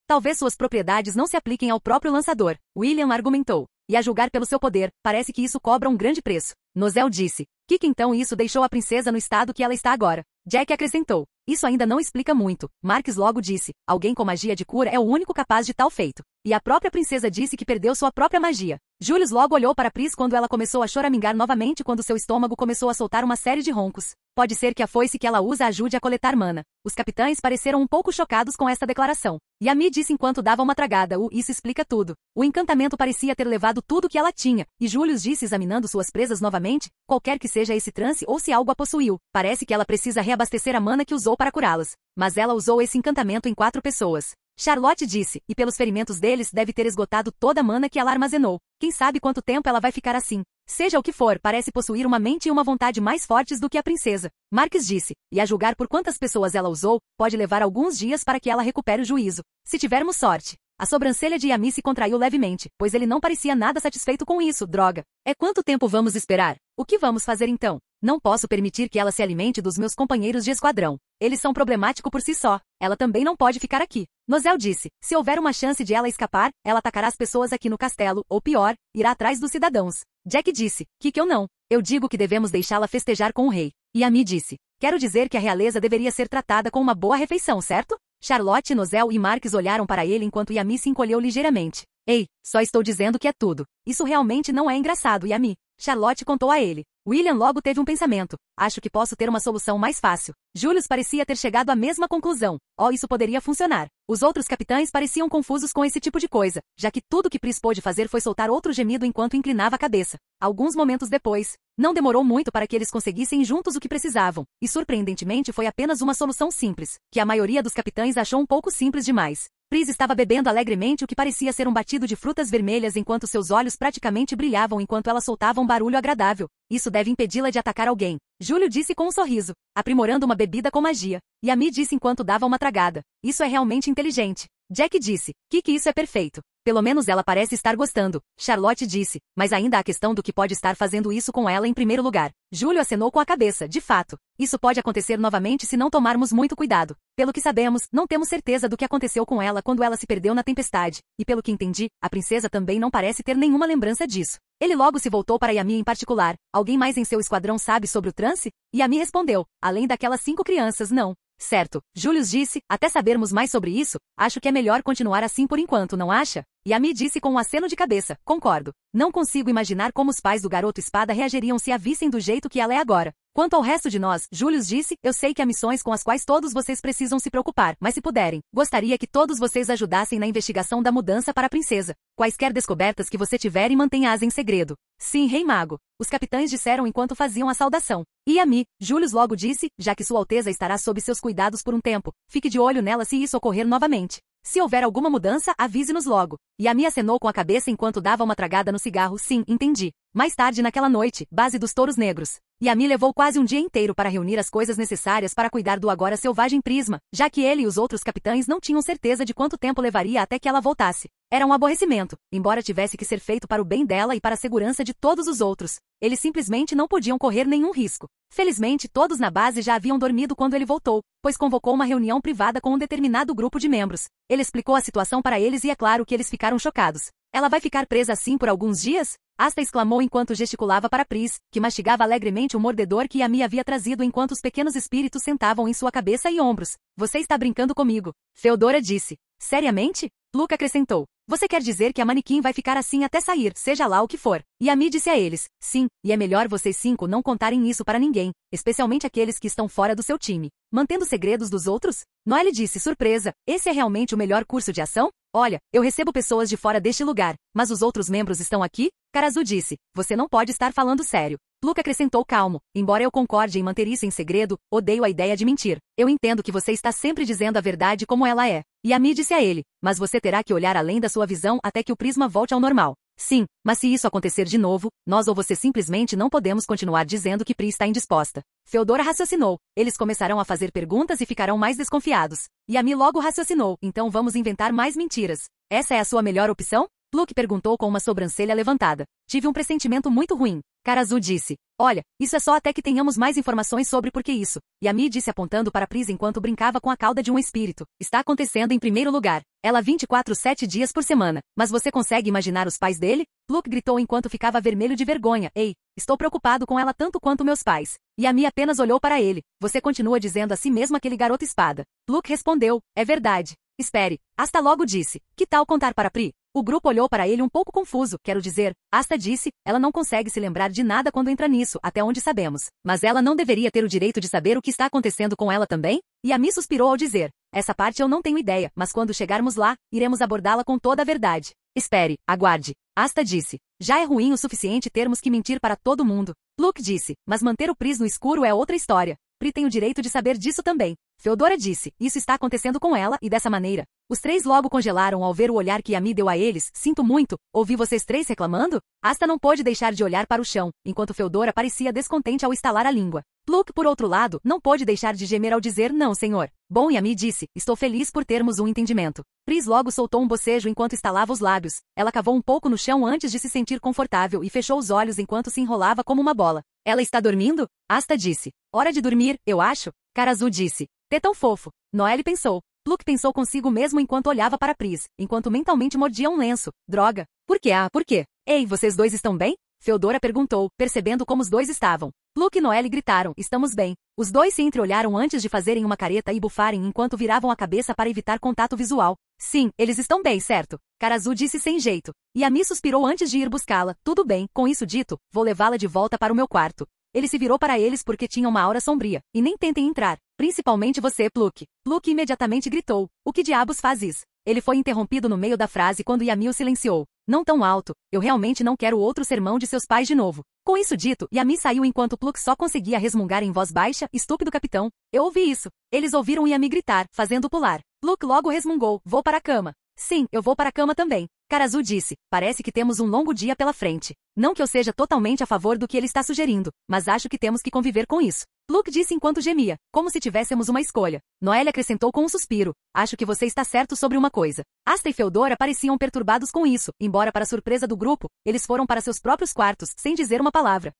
Talvez suas propriedades não se apliquem ao próprio lançador. William argumentou. E a julgar pelo seu poder, parece que isso cobra um grande preço. Nozel disse. Que então isso deixou a princesa no estado que ela está agora. Jack acrescentou. Isso ainda não explica muito. Marques logo disse. Alguém com magia de cura é o único capaz de tal feito. E a própria princesa disse que perdeu sua própria magia. Julius logo olhou para Pris quando ela começou a choramingar novamente quando seu estômago começou a soltar uma série de roncos. Pode ser que a foice que ela usa ajude a coletar mana. Os capitães pareceram um pouco chocados com essa declaração. Yami disse enquanto dava uma tragada. Isso explica tudo. O encantamento parecia ter levado tudo que ela tinha. E Julius disse examinando suas presas novamente. Qualquer que seja esse transe ou se algo a possuiu. Parece que ela precisa reabastecer a mana que usou para curá-las. Mas ela usou esse encantamento em 4 pessoas. Charlotte disse, e pelos ferimentos deles deve ter esgotado toda a mana que ela armazenou. Quem sabe quanto tempo ela vai ficar assim. Seja o que for, parece possuir uma mente e uma vontade mais fortes do que a princesa. Marques disse, e a julgar por quantas pessoas ela usou, pode levar alguns dias para que ela recupere o juízo. Se tivermos sorte. A sobrancelha de Yami se contraiu levemente, pois ele não parecia nada satisfeito com isso, droga. É quanto tempo vamos esperar? O que vamos fazer então? Não posso permitir que ela se alimente dos meus companheiros de esquadrão. Eles são problemáticos por si só. Ela também não pode ficar aqui. Nozel disse, se houver uma chance de ela escapar, ela atacará as pessoas aqui no castelo, ou pior, irá atrás dos cidadãos. Jack disse, que eu não. Eu digo que devemos deixá-la festejar com o rei. Yami disse, quero dizer que a realeza deveria ser tratada com uma boa refeição, certo? Charlotte, Nozel e Marques olharam para ele enquanto Yami se encolheu ligeiramente. Ei, só estou dizendo que é tudo. Isso realmente não é engraçado, Yami. Charlotte contou a ele. William logo teve um pensamento. Acho que posso ter uma solução mais fácil. Julius parecia ter chegado à mesma conclusão. Isso poderia funcionar. Os outros capitães pareciam confusos com esse tipo de coisa, já que tudo que Pris pôde fazer foi soltar outro gemido enquanto inclinava a cabeça. Alguns momentos depois, não demorou muito para que eles conseguissem juntos o que precisavam, e surpreendentemente foi apenas uma solução simples, que a maioria dos capitães achou um pouco simples demais. Pris estava bebendo alegremente o que parecia ser um batido de frutas vermelhas enquanto seus olhos praticamente brilhavam enquanto ela soltava um barulho agradável. Isso deve impedi-la de atacar alguém. Júlio disse com um sorriso, aprimorando uma bebida com magia. Yami disse enquanto dava uma tragada. Isso é realmente inteligente. Jack disse, que isso é perfeito. Pelo menos ela parece estar gostando. Charlotte disse, mas ainda há a questão do que pode estar fazendo isso com ela em primeiro lugar. Júlio acenou com a cabeça, de fato. Isso pode acontecer novamente se não tomarmos muito cuidado. Pelo que sabemos, não temos certeza do que aconteceu com ela quando ela se perdeu na tempestade. E pelo que entendi, a princesa também não parece ter nenhuma lembrança disso. Ele logo se voltou para Yami em particular. Alguém mais em seu esquadrão sabe sobre o transe? Yami respondeu, além daquelas 5 crianças, não. Certo, Julius disse, até sabermos mais sobre isso, acho que é melhor continuar assim por enquanto, não acha? Yami disse com um aceno de cabeça, concordo. Não consigo imaginar como os pais do garoto espada reagiriam se a vissem do jeito que ela é agora. Quanto ao resto de nós, Julius disse, eu sei que há missões com as quais todos vocês precisam se preocupar, mas se puderem, gostaria que todos vocês ajudassem na investigação da mudança para a princesa. Quaisquer descobertas que você tiver e mantenha-as em segredo. Sim, Rei Mago. Os capitães disseram enquanto faziam a saudação. E Yami, Julius logo disse, já que Sua Alteza estará sob seus cuidados por um tempo, fique de olho nela se isso ocorrer novamente. Se houver alguma mudança, avise-nos logo. Yami acenou com a cabeça enquanto dava uma tragada no cigarro. Sim, entendi. Mais tarde naquela noite, base dos Touros Negros. Yami levou quase um dia inteiro para reunir as coisas necessárias para cuidar do agora selvagem Prisma, já que ele e os outros capitães não tinham certeza de quanto tempo levaria até que ela voltasse. Era um aborrecimento, embora tivesse que ser feito para o bem dela e para a segurança de todos os outros. Eles simplesmente não podiam correr nenhum risco. Felizmente, todos na base já haviam dormido quando ele voltou, pois convocou uma reunião privada com um determinado grupo de membros. Ele explicou a situação para eles e é claro que eles ficaram chocados. Ela vai ficar presa assim por alguns dias? Asta exclamou enquanto gesticulava para Pris, que mastigava alegremente o mordedor que Yami havia trazido enquanto os pequenos espíritos sentavam em sua cabeça e ombros. Você está brincando comigo. Feodora disse. Seriamente? Luke acrescentou. Você quer dizer que a manequim vai ficar assim até sair, seja lá o que for. Yami disse a eles. Sim, e é melhor vocês 5 não contarem isso para ninguém, especialmente aqueles que estão fora do seu time. Mantendo segredos dos outros? Noelle disse surpresa. Esse é realmente o melhor curso de ação? Olha, eu recebo pessoas de fora deste lugar, mas os outros membros estão aqui? Karazu disse. Você não pode estar falando sério. Luke acrescentou calmo. Embora eu concorde em manter isso em segredo, odeio a ideia de mentir. Eu entendo que você está sempre dizendo a verdade como ela é. Yami disse a ele. Mas você terá que olhar além da sua visão até que o prisma volte ao normal. Sim, mas se isso acontecer de novo, nós ou você simplesmente não podemos continuar dizendo que Pri está indisposta. Feodora raciocinou. Eles começarão a fazer perguntas e ficarão mais desconfiados. Yami logo raciocinou. Então vamos inventar mais mentiras. Essa é a sua melhor opção? Luke perguntou com uma sobrancelha levantada. Tive um pressentimento muito ruim. Karazu disse. Olha, isso é só até que tenhamos mais informações sobre por que isso. Yami disse apontando para Pris enquanto brincava com a cauda de um espírito. Está acontecendo em primeiro lugar. Ela 24/7 dias por semana. Mas você consegue imaginar os pais dele? Luke gritou enquanto ficava vermelho de vergonha. Ei, estou preocupado com ela tanto quanto meus pais. Yami apenas olhou para ele. Você continua dizendo a si mesmo aquele garoto espada. Luke respondeu. É verdade. Espere. Asta logo disse. Que tal contar para Pri? O grupo olhou para ele um pouco confuso, quero dizer, Asta disse, ela não consegue se lembrar de nada quando entra nisso, até onde sabemos. Mas ela não deveria ter o direito de saber o que está acontecendo com ela também? Yami suspirou ao dizer, essa parte eu não tenho ideia, mas quando chegarmos lá, iremos abordá-la com toda a verdade. Espere, aguarde. Asta disse, já é ruim o suficiente termos que mentir para todo mundo. Luke disse, mas manter o Pris no escuro é outra história. Pri tem o direito de saber disso também. Feodora disse, isso está acontecendo com ela, e dessa maneira. Os 3 logo congelaram ao ver o olhar que Yami deu a eles. Sinto muito, ouvi vocês 3 reclamando? Asta não pôde deixar de olhar para o chão, enquanto Feodora parecia descontente ao estalar a língua. Luke, por outro lado, não pôde deixar de gemer ao dizer não, senhor. Bom, Yami disse, estou feliz por termos um entendimento. Pris logo soltou um bocejo enquanto estalava os lábios. Ela cavou um pouco no chão antes de se sentir confortável e fechou os olhos enquanto se enrolava como uma bola. Ela está dormindo? Asta disse. Hora de dormir, eu acho. Karazu disse. Tê tão fofo. Noelle pensou. Luke pensou consigo mesmo enquanto olhava para Pris, enquanto mentalmente mordia um lenço. Droga. Por quê? Por quê? Ei, vocês dois estão bem? Feodora perguntou, percebendo como os dois estavam. Luke e Noelle gritaram, estamos bem. Os dois se entreolharam antes de fazerem uma careta e bufarem enquanto viravam a cabeça para evitar contato visual. Sim, eles estão bem, certo? Karazu disse sem jeito. Yami suspirou antes de ir buscá-la. Tudo bem, com isso dito, vou levá-la de volta para o meu quarto. Ele se virou para eles porque tinha uma aura sombria. E nem tentem entrar. Principalmente você, Luke. Luke imediatamente gritou. O que diabos faz isso? Ele foi interrompido no meio da frase quando Yami o silenciou. Não tão alto. Eu realmente não quero outro sermão de seus pais de novo. Com isso dito, Yami saiu enquanto Luke só conseguia resmungar em voz baixa, estúpido capitão. Eu ouvi isso. Eles ouviram Yami gritar, fazendo pular. Luke logo resmungou. Vou para a cama. Sim, eu vou para a cama também. Karazu disse, parece que temos um longo dia pela frente. Não que eu seja totalmente a favor do que ele está sugerindo, mas acho que temos que conviver com isso. Pluk disse enquanto gemia, como se tivéssemos uma escolha. Noelle acrescentou com um suspiro, acho que você está certo sobre uma coisa. Asta e Feodora pareciam perturbados com isso, embora para surpresa do grupo, eles foram para seus próprios quartos, sem dizer uma palavra.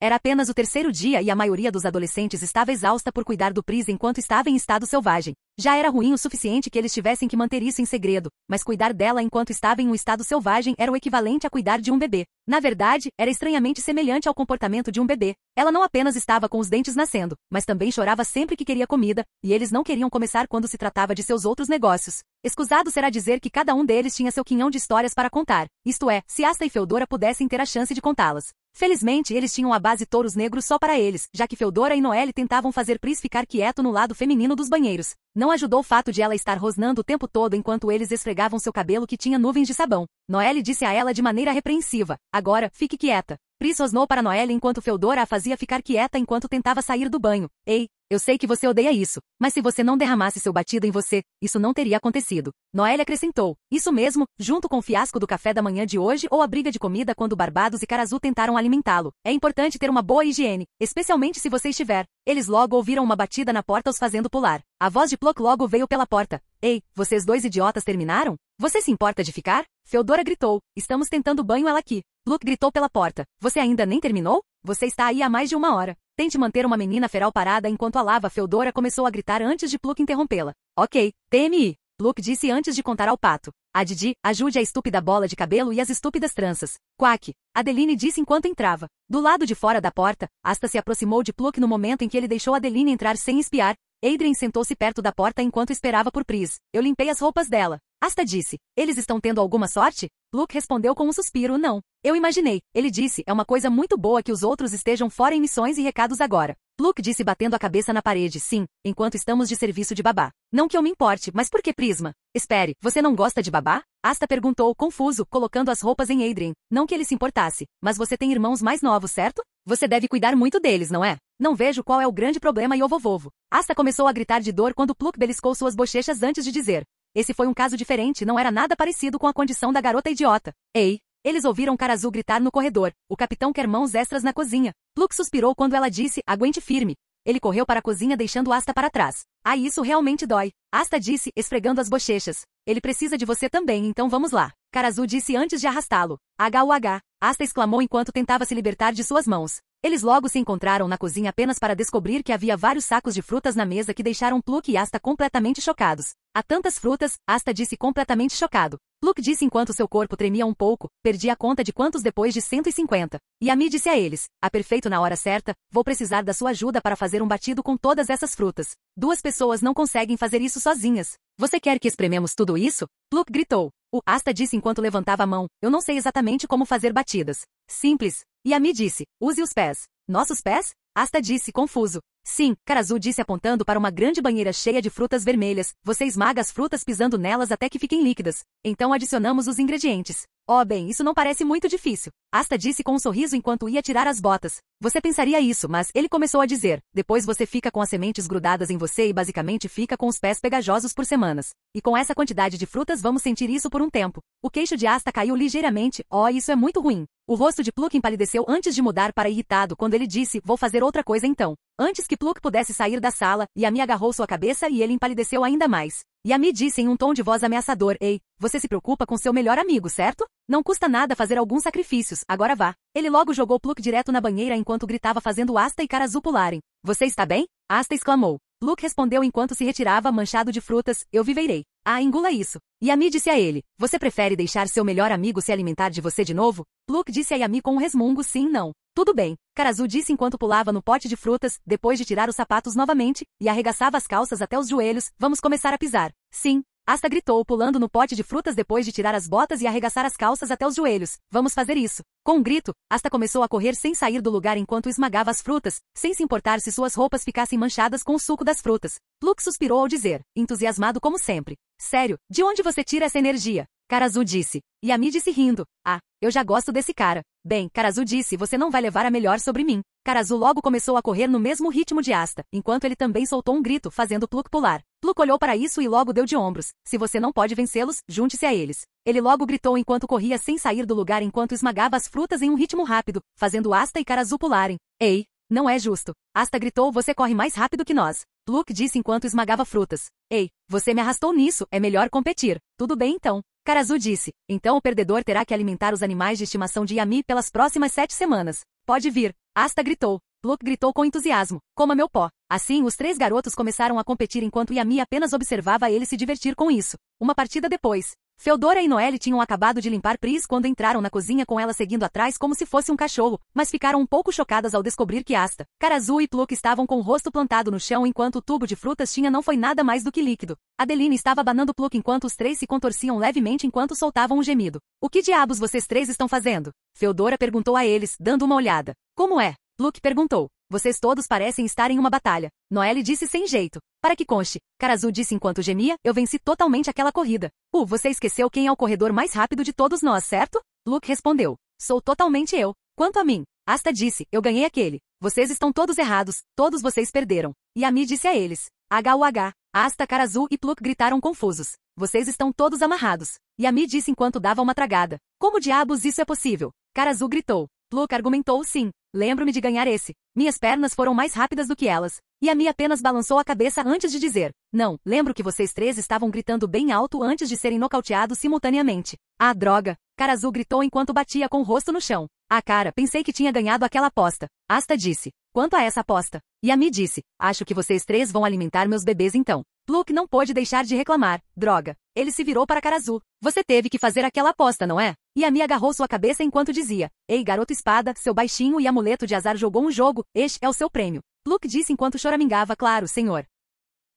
Era apenas o terceiro dia e a maioria dos adolescentes estava exausta por cuidar do Pris enquanto estava em estado selvagem. Já era ruim o suficiente que eles tivessem que manter isso em segredo, mas cuidar dela enquanto estava em um estado selvagem era o equivalente a cuidar de um bebê. Na verdade, era estranhamente semelhante ao comportamento de um bebê. Ela não apenas estava com os dentes nascendo, mas também chorava sempre que queria comida, e eles não queriam começar quando se tratava de seus outros negócios. Escusado será dizer que cada um deles tinha seu quinhão de histórias para contar, isto é, se Asta e Feodora pudessem ter a chance de contá-las. Felizmente, eles tinham a base touros negros só para eles, já que Feodora e Noelle tentavam fazer Pris ficar quieto no lado feminino dos banheiros. Não ajudou o fato de ela estar rosnando o tempo todo enquanto eles esfregavam seu cabelo que tinha nuvens de sabão. Noelle disse a ela de maneira repreensiva, agora, fique quieta. Pris rosnou para Noelle enquanto Feodora a fazia ficar quieta enquanto tentava sair do banho. Ei, eu sei que você odeia isso, mas se você não derramasse seu batido em você, isso não teria acontecido. Noelle acrescentou, isso mesmo, junto com o fiasco do café da manhã de hoje ou a briga de comida quando Barbados e Karazu tentaram alimentá-lo. É importante ter uma boa higiene, especialmente se você estiver. Eles logo ouviram uma batida na porta os fazendo pular. A voz de Pluk logo veio pela porta. Ei, vocês dois idiotas terminaram? Você se importa de ficar? Feodora gritou, estamos tentando banho ela aqui. Pluk gritou pela porta, você ainda nem terminou? Você está aí há mais de 1 hora. Tente manter uma menina feral parada enquanto a lava. Feodora começou a gritar antes de Pluk interrompê-la. Ok, TMI. Pluk disse antes de contar ao pato. A Didi, ajude a estúpida bola de cabelo e as estúpidas tranças. Quack. Adeline disse enquanto entrava. Do lado de fora da porta, Asta se aproximou de Pluk no momento em que ele deixou Adeline entrar sem espiar. Adrien sentou-se perto da porta enquanto esperava por Pris. Eu limpei as roupas dela. Asta disse, eles estão tendo alguma sorte? Pluk respondeu com um suspiro, não. Eu imaginei. Ele disse, é uma coisa muito boa que os outros estejam fora em missões e recados agora. Pluk disse batendo a cabeça na parede, sim, enquanto estamos de serviço de babá. Não que eu me importe, mas por que Prisma? Espere, você não gosta de babá? Asta perguntou, confuso, colocando as roupas em Adrien. Não que ele se importasse, mas você tem irmãos mais novos, certo? Você deve cuidar muito deles, não é? Não vejo qual é o grande problema, Iovovovo. Asta começou a gritar de dor quando Pluk beliscou suas bochechas antes de dizer. Esse foi um caso diferente, não era nada parecido com a condição da garota idiota. Ei! Eles ouviram Karazu gritar no corredor. O capitão quer mãos extras na cozinha. Pluk suspirou quando ela disse, aguente firme. Ele correu para a cozinha deixando Asta para trás. Ah, isso realmente dói. Asta disse, esfregando as bochechas. Ele precisa de você também, então vamos lá. Karazu disse antes de arrastá-lo. H. Asta exclamou enquanto tentava se libertar de suas mãos. Eles logo se encontraram na cozinha apenas para descobrir que havia vários sacos de frutas na mesa que deixaram Pluk e Asta completamente chocados. Há tantas frutas, Asta disse completamente chocado. Pluk disse enquanto seu corpo tremia um pouco, perdi a conta de quantos depois de 150. E Ami disse a eles, perfeito na hora certa, vou precisar da sua ajuda para fazer um batido com todas essas frutas. 2 pessoas não conseguem fazer isso sozinhas. Você quer que esprememos tudo isso? Pluk gritou. Asta disse enquanto levantava a mão, eu não sei exatamente como fazer batidas. Simples. E Ami disse, use os pés. Nossos pés? Asta disse, confuso. Sim, Karazu disse apontando para uma grande banheira cheia de frutas vermelhas. Você esmaga as frutas pisando nelas até que fiquem líquidas. Então adicionamos os ingredientes. Oh bem, isso não parece muito difícil. Asta disse com um sorriso enquanto ia tirar as botas. Você pensaria isso, mas ele começou a dizer. Depois você fica com as sementes grudadas em você e basicamente fica com os pés pegajosos por semanas. E com essa quantidade de frutas vamos sentir isso por um tempo. O queixo de Asta caiu ligeiramente. Oh, isso é muito ruim. O rosto de Pluk empalideceu antes de mudar para irritado quando ele disse, vou fazer outra coisa então. Antes que Pluk pudesse sair da sala, Yami agarrou sua cabeça e ele empalideceu ainda mais. Yami disse em um tom de voz ameaçador, ei, você se preocupa com seu melhor amigo, certo? Não custa nada fazer alguns sacrifícios, agora vá. Ele logo jogou Pluk direto na banheira enquanto gritava fazendo Asta e Karazu pularem. Você está bem? Asta exclamou. Pluk respondeu enquanto se retirava, manchado de frutas, eu viverei. Ah, engula isso. Yami disse a ele, você prefere deixar seu melhor amigo se alimentar de você de novo? Pluk disse a Yami com um resmungo, sim, não. Tudo bem, Karazu disse enquanto pulava no pote de frutas, depois de tirar os sapatos novamente, e arregaçava as calças até os joelhos, vamos começar a pisar. Sim. Asta gritou pulando no pote de frutas depois de tirar as botas e arregaçar as calças até os joelhos. Vamos fazer isso. Com um grito, Asta começou a correr sem sair do lugar enquanto esmagava as frutas, sem se importar se suas roupas ficassem manchadas com o suco das frutas. Pluk suspirou ao dizer, entusiasmado como sempre. Sério, de onde você tira essa energia? Karazu disse. Yami disse rindo. Ah, eu já gosto desse cara. Bem, Karazu disse, você não vai levar a melhor sobre mim. Karazu logo começou a correr no mesmo ritmo de Asta, enquanto ele também soltou um grito, fazendo Pluk pular. Pluk olhou para isso e logo deu de ombros. Se você não pode vencê-los, junte-se a eles. Ele logo gritou enquanto corria sem sair do lugar enquanto esmagava as frutas em um ritmo rápido, fazendo Asta e Karazu pularem. Ei, não é justo. Asta gritou, você corre mais rápido que nós. Pluk disse enquanto esmagava frutas. Ei, você me arrastou nisso, é melhor competir. Tudo bem então. Karazu disse. Então o perdedor terá que alimentar os animais de estimação de Yami pelas próximas 7 semanas. Pode vir. Asta gritou. Pluk gritou com entusiasmo. Coma meu pó. Assim, os 3 garotos começaram a competir enquanto Yami apenas observava ele se divertir com isso. Uma partida depois. Feodora e Noelle tinham acabado de limpar Pris quando entraram na cozinha com ela seguindo atrás como se fosse um cachorro, mas ficaram um pouco chocadas ao descobrir que Asta, Karazu e Pluk estavam com o rosto plantado no chão enquanto o tubo de frutas tinha não foi nada mais do que líquido. Adeline estava abanando Pluk enquanto os 3 se contorciam levemente enquanto soltavam um gemido. O que diabos vocês 3 estão fazendo? Feodora perguntou a eles, dando uma olhada. Como é? Pluk perguntou. Vocês todos parecem estar em uma batalha. Noelle disse sem jeito. Para que conste. Karazu disse enquanto gemia, eu venci totalmente aquela corrida. Você esqueceu quem é o corredor mais rápido de todos nós, certo? Pluk respondeu. Sou totalmente eu. Quanto a mim, Asta disse, eu ganhei aquele. Vocês estão todos errados, todos vocês perderam. Yami disse a eles. HUH. Asta, Karazu e Pluk gritaram confusos. Vocês estão todos amarrados. Yami disse enquanto dava uma tragada. Como diabos isso é possível? Karazu gritou. Pluk argumentou sim. Lembro-me de ganhar esse. Minhas pernas foram mais rápidas do que elas. Yami apenas balançou a cabeça antes de dizer. Não, lembro que vocês 3 estavam gritando bem alto antes de serem nocauteados simultaneamente. Ah, droga! Karazu gritou enquanto batia com o rosto no chão. Ah, cara, pensei que tinha ganhado aquela aposta. Asta disse. Quanto a essa aposta? Yami disse. Acho que vocês 3 vão alimentar meus bebês então. Pluk não pôde deixar de reclamar. Droga. Ele se virou para Karazu. Você teve que fazer aquela aposta, não é? Yami agarrou sua cabeça enquanto dizia. Ei, garoto espada, seu baixinho e amuleto de azar jogou um jogo, este é o seu prêmio. Pluk disse enquanto choramingava, claro, senhor.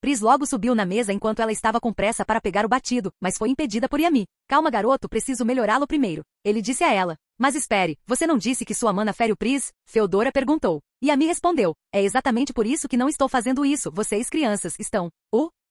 Pris logo subiu na mesa enquanto ela estava com pressa para pegar o batido, mas foi impedida por Yami. Calma, garoto, preciso melhorá-lo primeiro. Ele disse a ela. Mas espere, você não disse que sua mana fere o Pris? Feodora perguntou. Yami respondeu. É exatamente por isso que não estou fazendo isso, vocês crianças estão.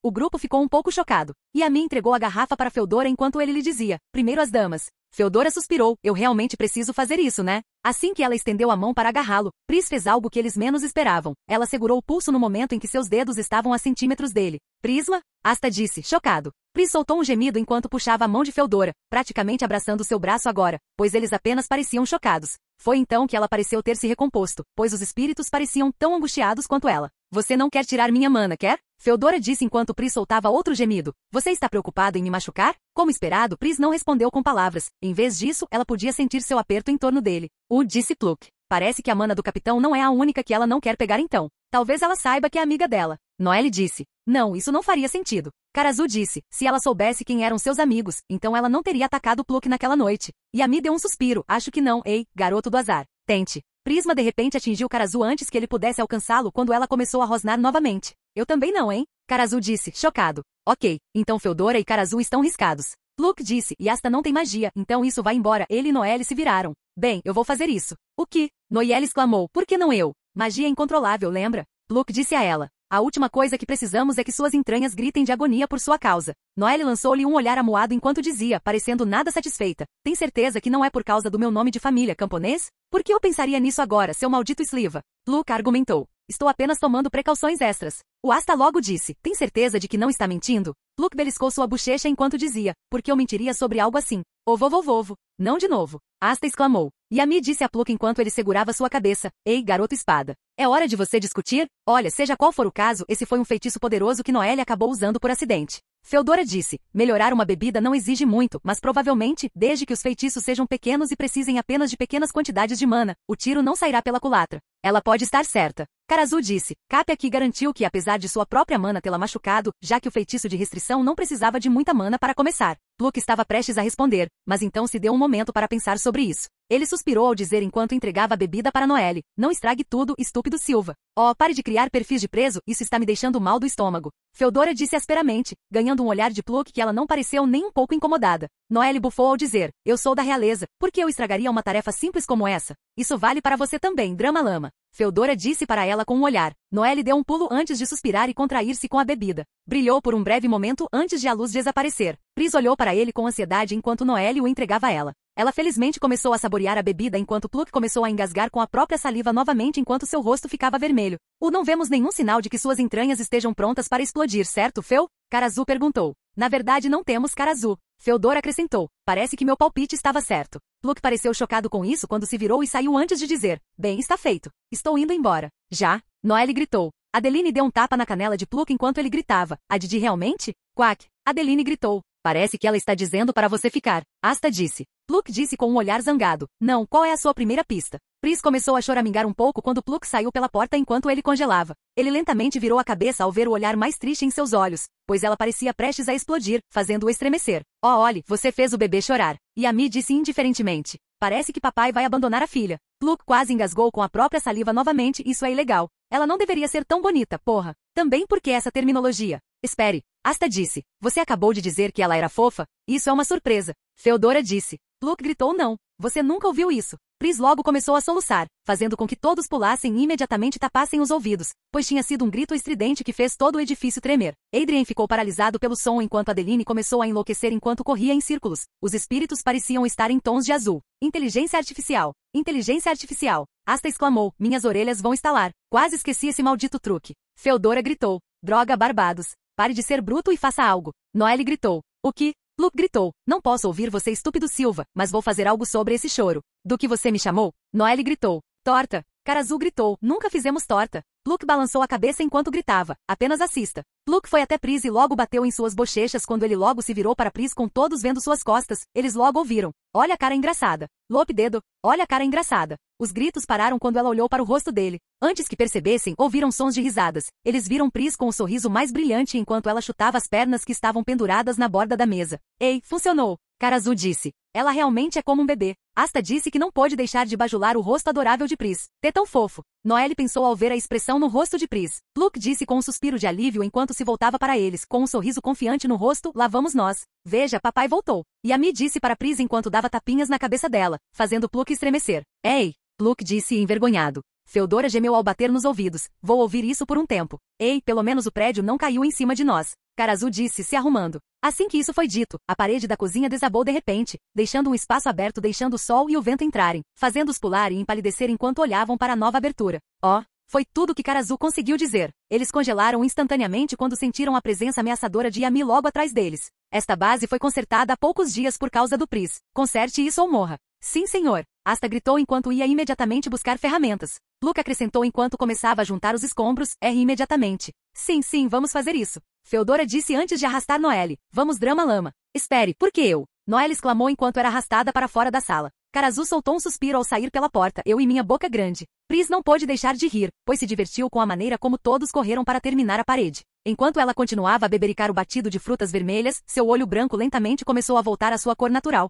O grupo ficou um pouco chocado. Yami entregou a garrafa para Feodora enquanto ele lhe dizia. Primeiro as damas. Feodora suspirou. Eu realmente preciso fazer isso, né? Assim que ela estendeu a mão para agarrá-lo, Pris fez algo que eles menos esperavam. Ela segurou o pulso no momento em que seus dedos estavam a centímetros dele. Prisma? Asta disse, chocado. Pris soltou um gemido enquanto puxava a mão de Feodora, praticamente abraçando seu braço agora, pois eles apenas pareciam chocados. Foi então que ela pareceu ter se recomposto, pois os espíritos pareciam tão angustiados quanto ela. Você não quer tirar minha mana, quer? Feodora disse enquanto Pris soltava outro gemido. Você está preocupado em me machucar? Como esperado, Pris não respondeu com palavras. Em vez disso, ela podia sentir seu aperto em torno dele. Disse Pluk. Parece que a mana do capitão não é a única que ela não quer pegar então. Talvez ela saiba que é amiga dela. Noelle disse. Não, isso não faria sentido. Karazu disse. Se ela soubesse quem eram seus amigos, então ela não teria atacado Pluk naquela noite. Yami deu um suspiro. Acho que não, ei, garoto do azar. Tente. Prisma de repente atingiu Karazu antes que ele pudesse alcançá-lo quando ela começou a rosnar novamente. Eu também não, hein? Karazu disse, chocado. Ok, então Feodora e Karazu estão riscados. Pluk disse, e Asta não tem magia, então isso vai embora. Ele e Noelle se viraram. Bem, eu vou fazer isso. O que? Noelle exclamou, por que não eu? Magia incontrolável, lembra? Pluk disse a ela. A última coisa que precisamos é que suas entranhas gritem de agonia por sua causa. Noelle lançou-lhe um olhar amuado enquanto dizia, parecendo nada satisfeita. Tem certeza que não é por causa do meu nome de família, camponês? Por que eu pensaria nisso agora, seu maldito Sliva? Pluk argumentou. Estou apenas tomando precauções extras. O Asta logo disse, tem certeza de que não está mentindo? Pluk beliscou sua bochecha enquanto dizia, por que eu mentiria sobre algo assim? Vovo. Não de novo. Asta exclamou. Yami disse a Pluk enquanto ele segurava sua cabeça. Ei, garoto espada. É hora de você discutir? Olha, seja qual for o caso, esse foi um feitiço poderoso que Noelle acabou usando por acidente. Feodora disse, melhorar uma bebida não exige muito, mas provavelmente, desde que os feitiços sejam pequenos e precisem apenas de pequenas quantidades de mana, o tiro não sairá pela culatra. Ela pode estar certa. Karazu disse, Kapi aqui garantiu que apesar de sua própria mana tê-la machucado, já que o feitiço de restrição não precisava de muita mana para começar. Pluk estava prestes a responder, mas então se deu um momento para pensar sobre isso. Ele suspirou ao dizer enquanto entregava a bebida para Noelle. Não estrague tudo, estúpido Silva. Oh, pare de criar perfis de preso, isso está me deixando mal do estômago. Feodora disse asperamente, ganhando um olhar de Pluck que ela não pareceu nem um pouco incomodada. Noelle bufou ao dizer, eu sou da realeza, por que eu estragaria uma tarefa simples como essa? Isso vale para você também, Drama Lama. Feodora disse para ela com um olhar. Noelle deu um pulo antes de suspirar e contrair-se com a bebida. Brilhou por um breve momento antes de a luz desaparecer. Pris olhou para ele com ansiedade enquanto Noelle o entregava a ela. Ela felizmente começou a saborear a bebida enquanto Pluck começou a engasgar com a própria saliva novamente enquanto seu rosto ficava vermelho. Não vemos nenhum sinal de que suas entranhas estejam prontas para explodir, certo, Feu? Karazu perguntou. Na verdade não temos, Karazu. Feodora acrescentou. Parece que meu palpite estava certo. Pluck pareceu chocado com isso quando se virou e saiu antes de dizer. Bem, está feito. Estou indo embora. Já? Noelle gritou. Adeline deu um tapa na canela de Pluck enquanto ele gritava. A Didi realmente? Quack. Adeline gritou. Parece que ela está dizendo para você ficar. Asta disse. Pluck disse com um olhar zangado. Não, qual é a sua primeira pista? Pris começou a choramingar um pouco quando Pluck saiu pela porta enquanto ele congelava. Ele lentamente virou a cabeça ao ver o olhar mais triste em seus olhos, pois ela parecia prestes a explodir, fazendo-o estremecer. Oh, olhe, você fez o bebê chorar. Yami disse indiferentemente. Parece que papai vai abandonar a filha. Pluck quase engasgou com a própria saliva novamente, isso é ilegal. Ela não deveria ser tão bonita, porra. Também porque essa terminologia. Espere. Asta disse. Você acabou de dizer que ela era fofa? Isso é uma surpresa. Feodora disse. Pluck gritou não. Você nunca ouviu isso. Pris logo começou a soluçar, fazendo com que todos pulassem e imediatamente tapassem os ouvidos, pois tinha sido um grito estridente que fez todo o edifício tremer. Adrien ficou paralisado pelo som enquanto Adeline começou a enlouquecer enquanto corria em círculos. Os espíritos pareciam estar em tons de azul. Inteligência artificial. Inteligência artificial. Asta exclamou. Minhas orelhas vão estalar. Quase esqueci esse maldito truque. Feodora gritou. Droga, Barbados. Pare de ser bruto e faça algo. Noelle gritou. O que? Pluck gritou. Não posso ouvir você, estúpido Silva, mas vou fazer algo sobre esse choro. Do que você me chamou? Noelle gritou. Torta. Karazu gritou. Nunca fizemos torta. Pluck balançou a cabeça enquanto gritava. Apenas assista. Pluck foi até Pris e logo bateu em suas bochechas quando ele logo se virou para Pris com todos vendo suas costas. Eles logo ouviram. Olha a cara engraçada. Lope dedo. Olha a cara engraçada. Os gritos pararam quando ela olhou para o rosto dele. Antes que percebessem, ouviram sons de risadas. Eles viram Pris com o sorriso mais brilhante enquanto ela chutava as pernas que estavam penduradas na borda da mesa. Ei, funcionou. Karazu disse. Ela realmente é como um bebê. Asta disse que não pôde deixar de bajular o rosto adorável de Pris. Tê tão fofo. Noelle pensou ao ver a expressão no rosto de Pris. Pluck disse com um suspiro de alívio enquanto se voltava para eles, com um sorriso confiante no rosto, lá vamos nós. Veja, papai voltou. Yami disse para Pris enquanto dava tapinhas na cabeça dela, fazendo Pluck estremecer. Ei! Pluck disse envergonhado. Feodora gemeu ao bater nos ouvidos. Vou ouvir isso por um tempo. Ei, pelo menos o prédio não caiu em cima de nós. Karazu disse, se arrumando. Assim que isso foi dito, a parede da cozinha desabou de repente, deixando um espaço aberto deixando o sol e o vento entrarem, fazendo-os pular e empalidecer enquanto olhavam para a nova abertura. Oh! Foi tudo que Karazu conseguiu dizer. Eles congelaram instantaneamente quando sentiram a presença ameaçadora de Yami logo atrás deles. Esta base foi consertada há poucos dias por causa do Pris. Conserte isso ou morra. Sim, senhor. Asta gritou enquanto ia imediatamente buscar ferramentas. Pluck acrescentou enquanto começava a juntar os escombros, imediatamente. Sim, vamos fazer isso. Feodora disse antes de arrastar Noelle. Vamos, Drama Lama. Espere, por que eu? Noelle exclamou enquanto era arrastada para fora da sala. Karazu soltou um suspiro ao sair pela porta, eu e minha boca grande. Pris não pôde deixar de rir, pois se divertiu com a maneira como todos correram para terminar a parede. Enquanto ela continuava a bebericar o batido de frutas vermelhas, seu olho branco lentamente começou a voltar à sua cor natural.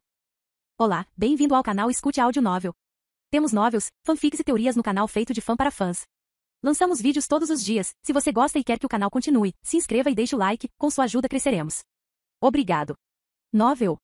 Olá, bem-vindo ao canal Escute Áudio Novel. Temos novels, fanfics e teorias no canal feito de fã para fãs. Lançamos vídeos todos os dias. Se você gosta e quer que o canal continue, se inscreva e deixe o like, com sua ajuda cresceremos. Obrigado. Novel.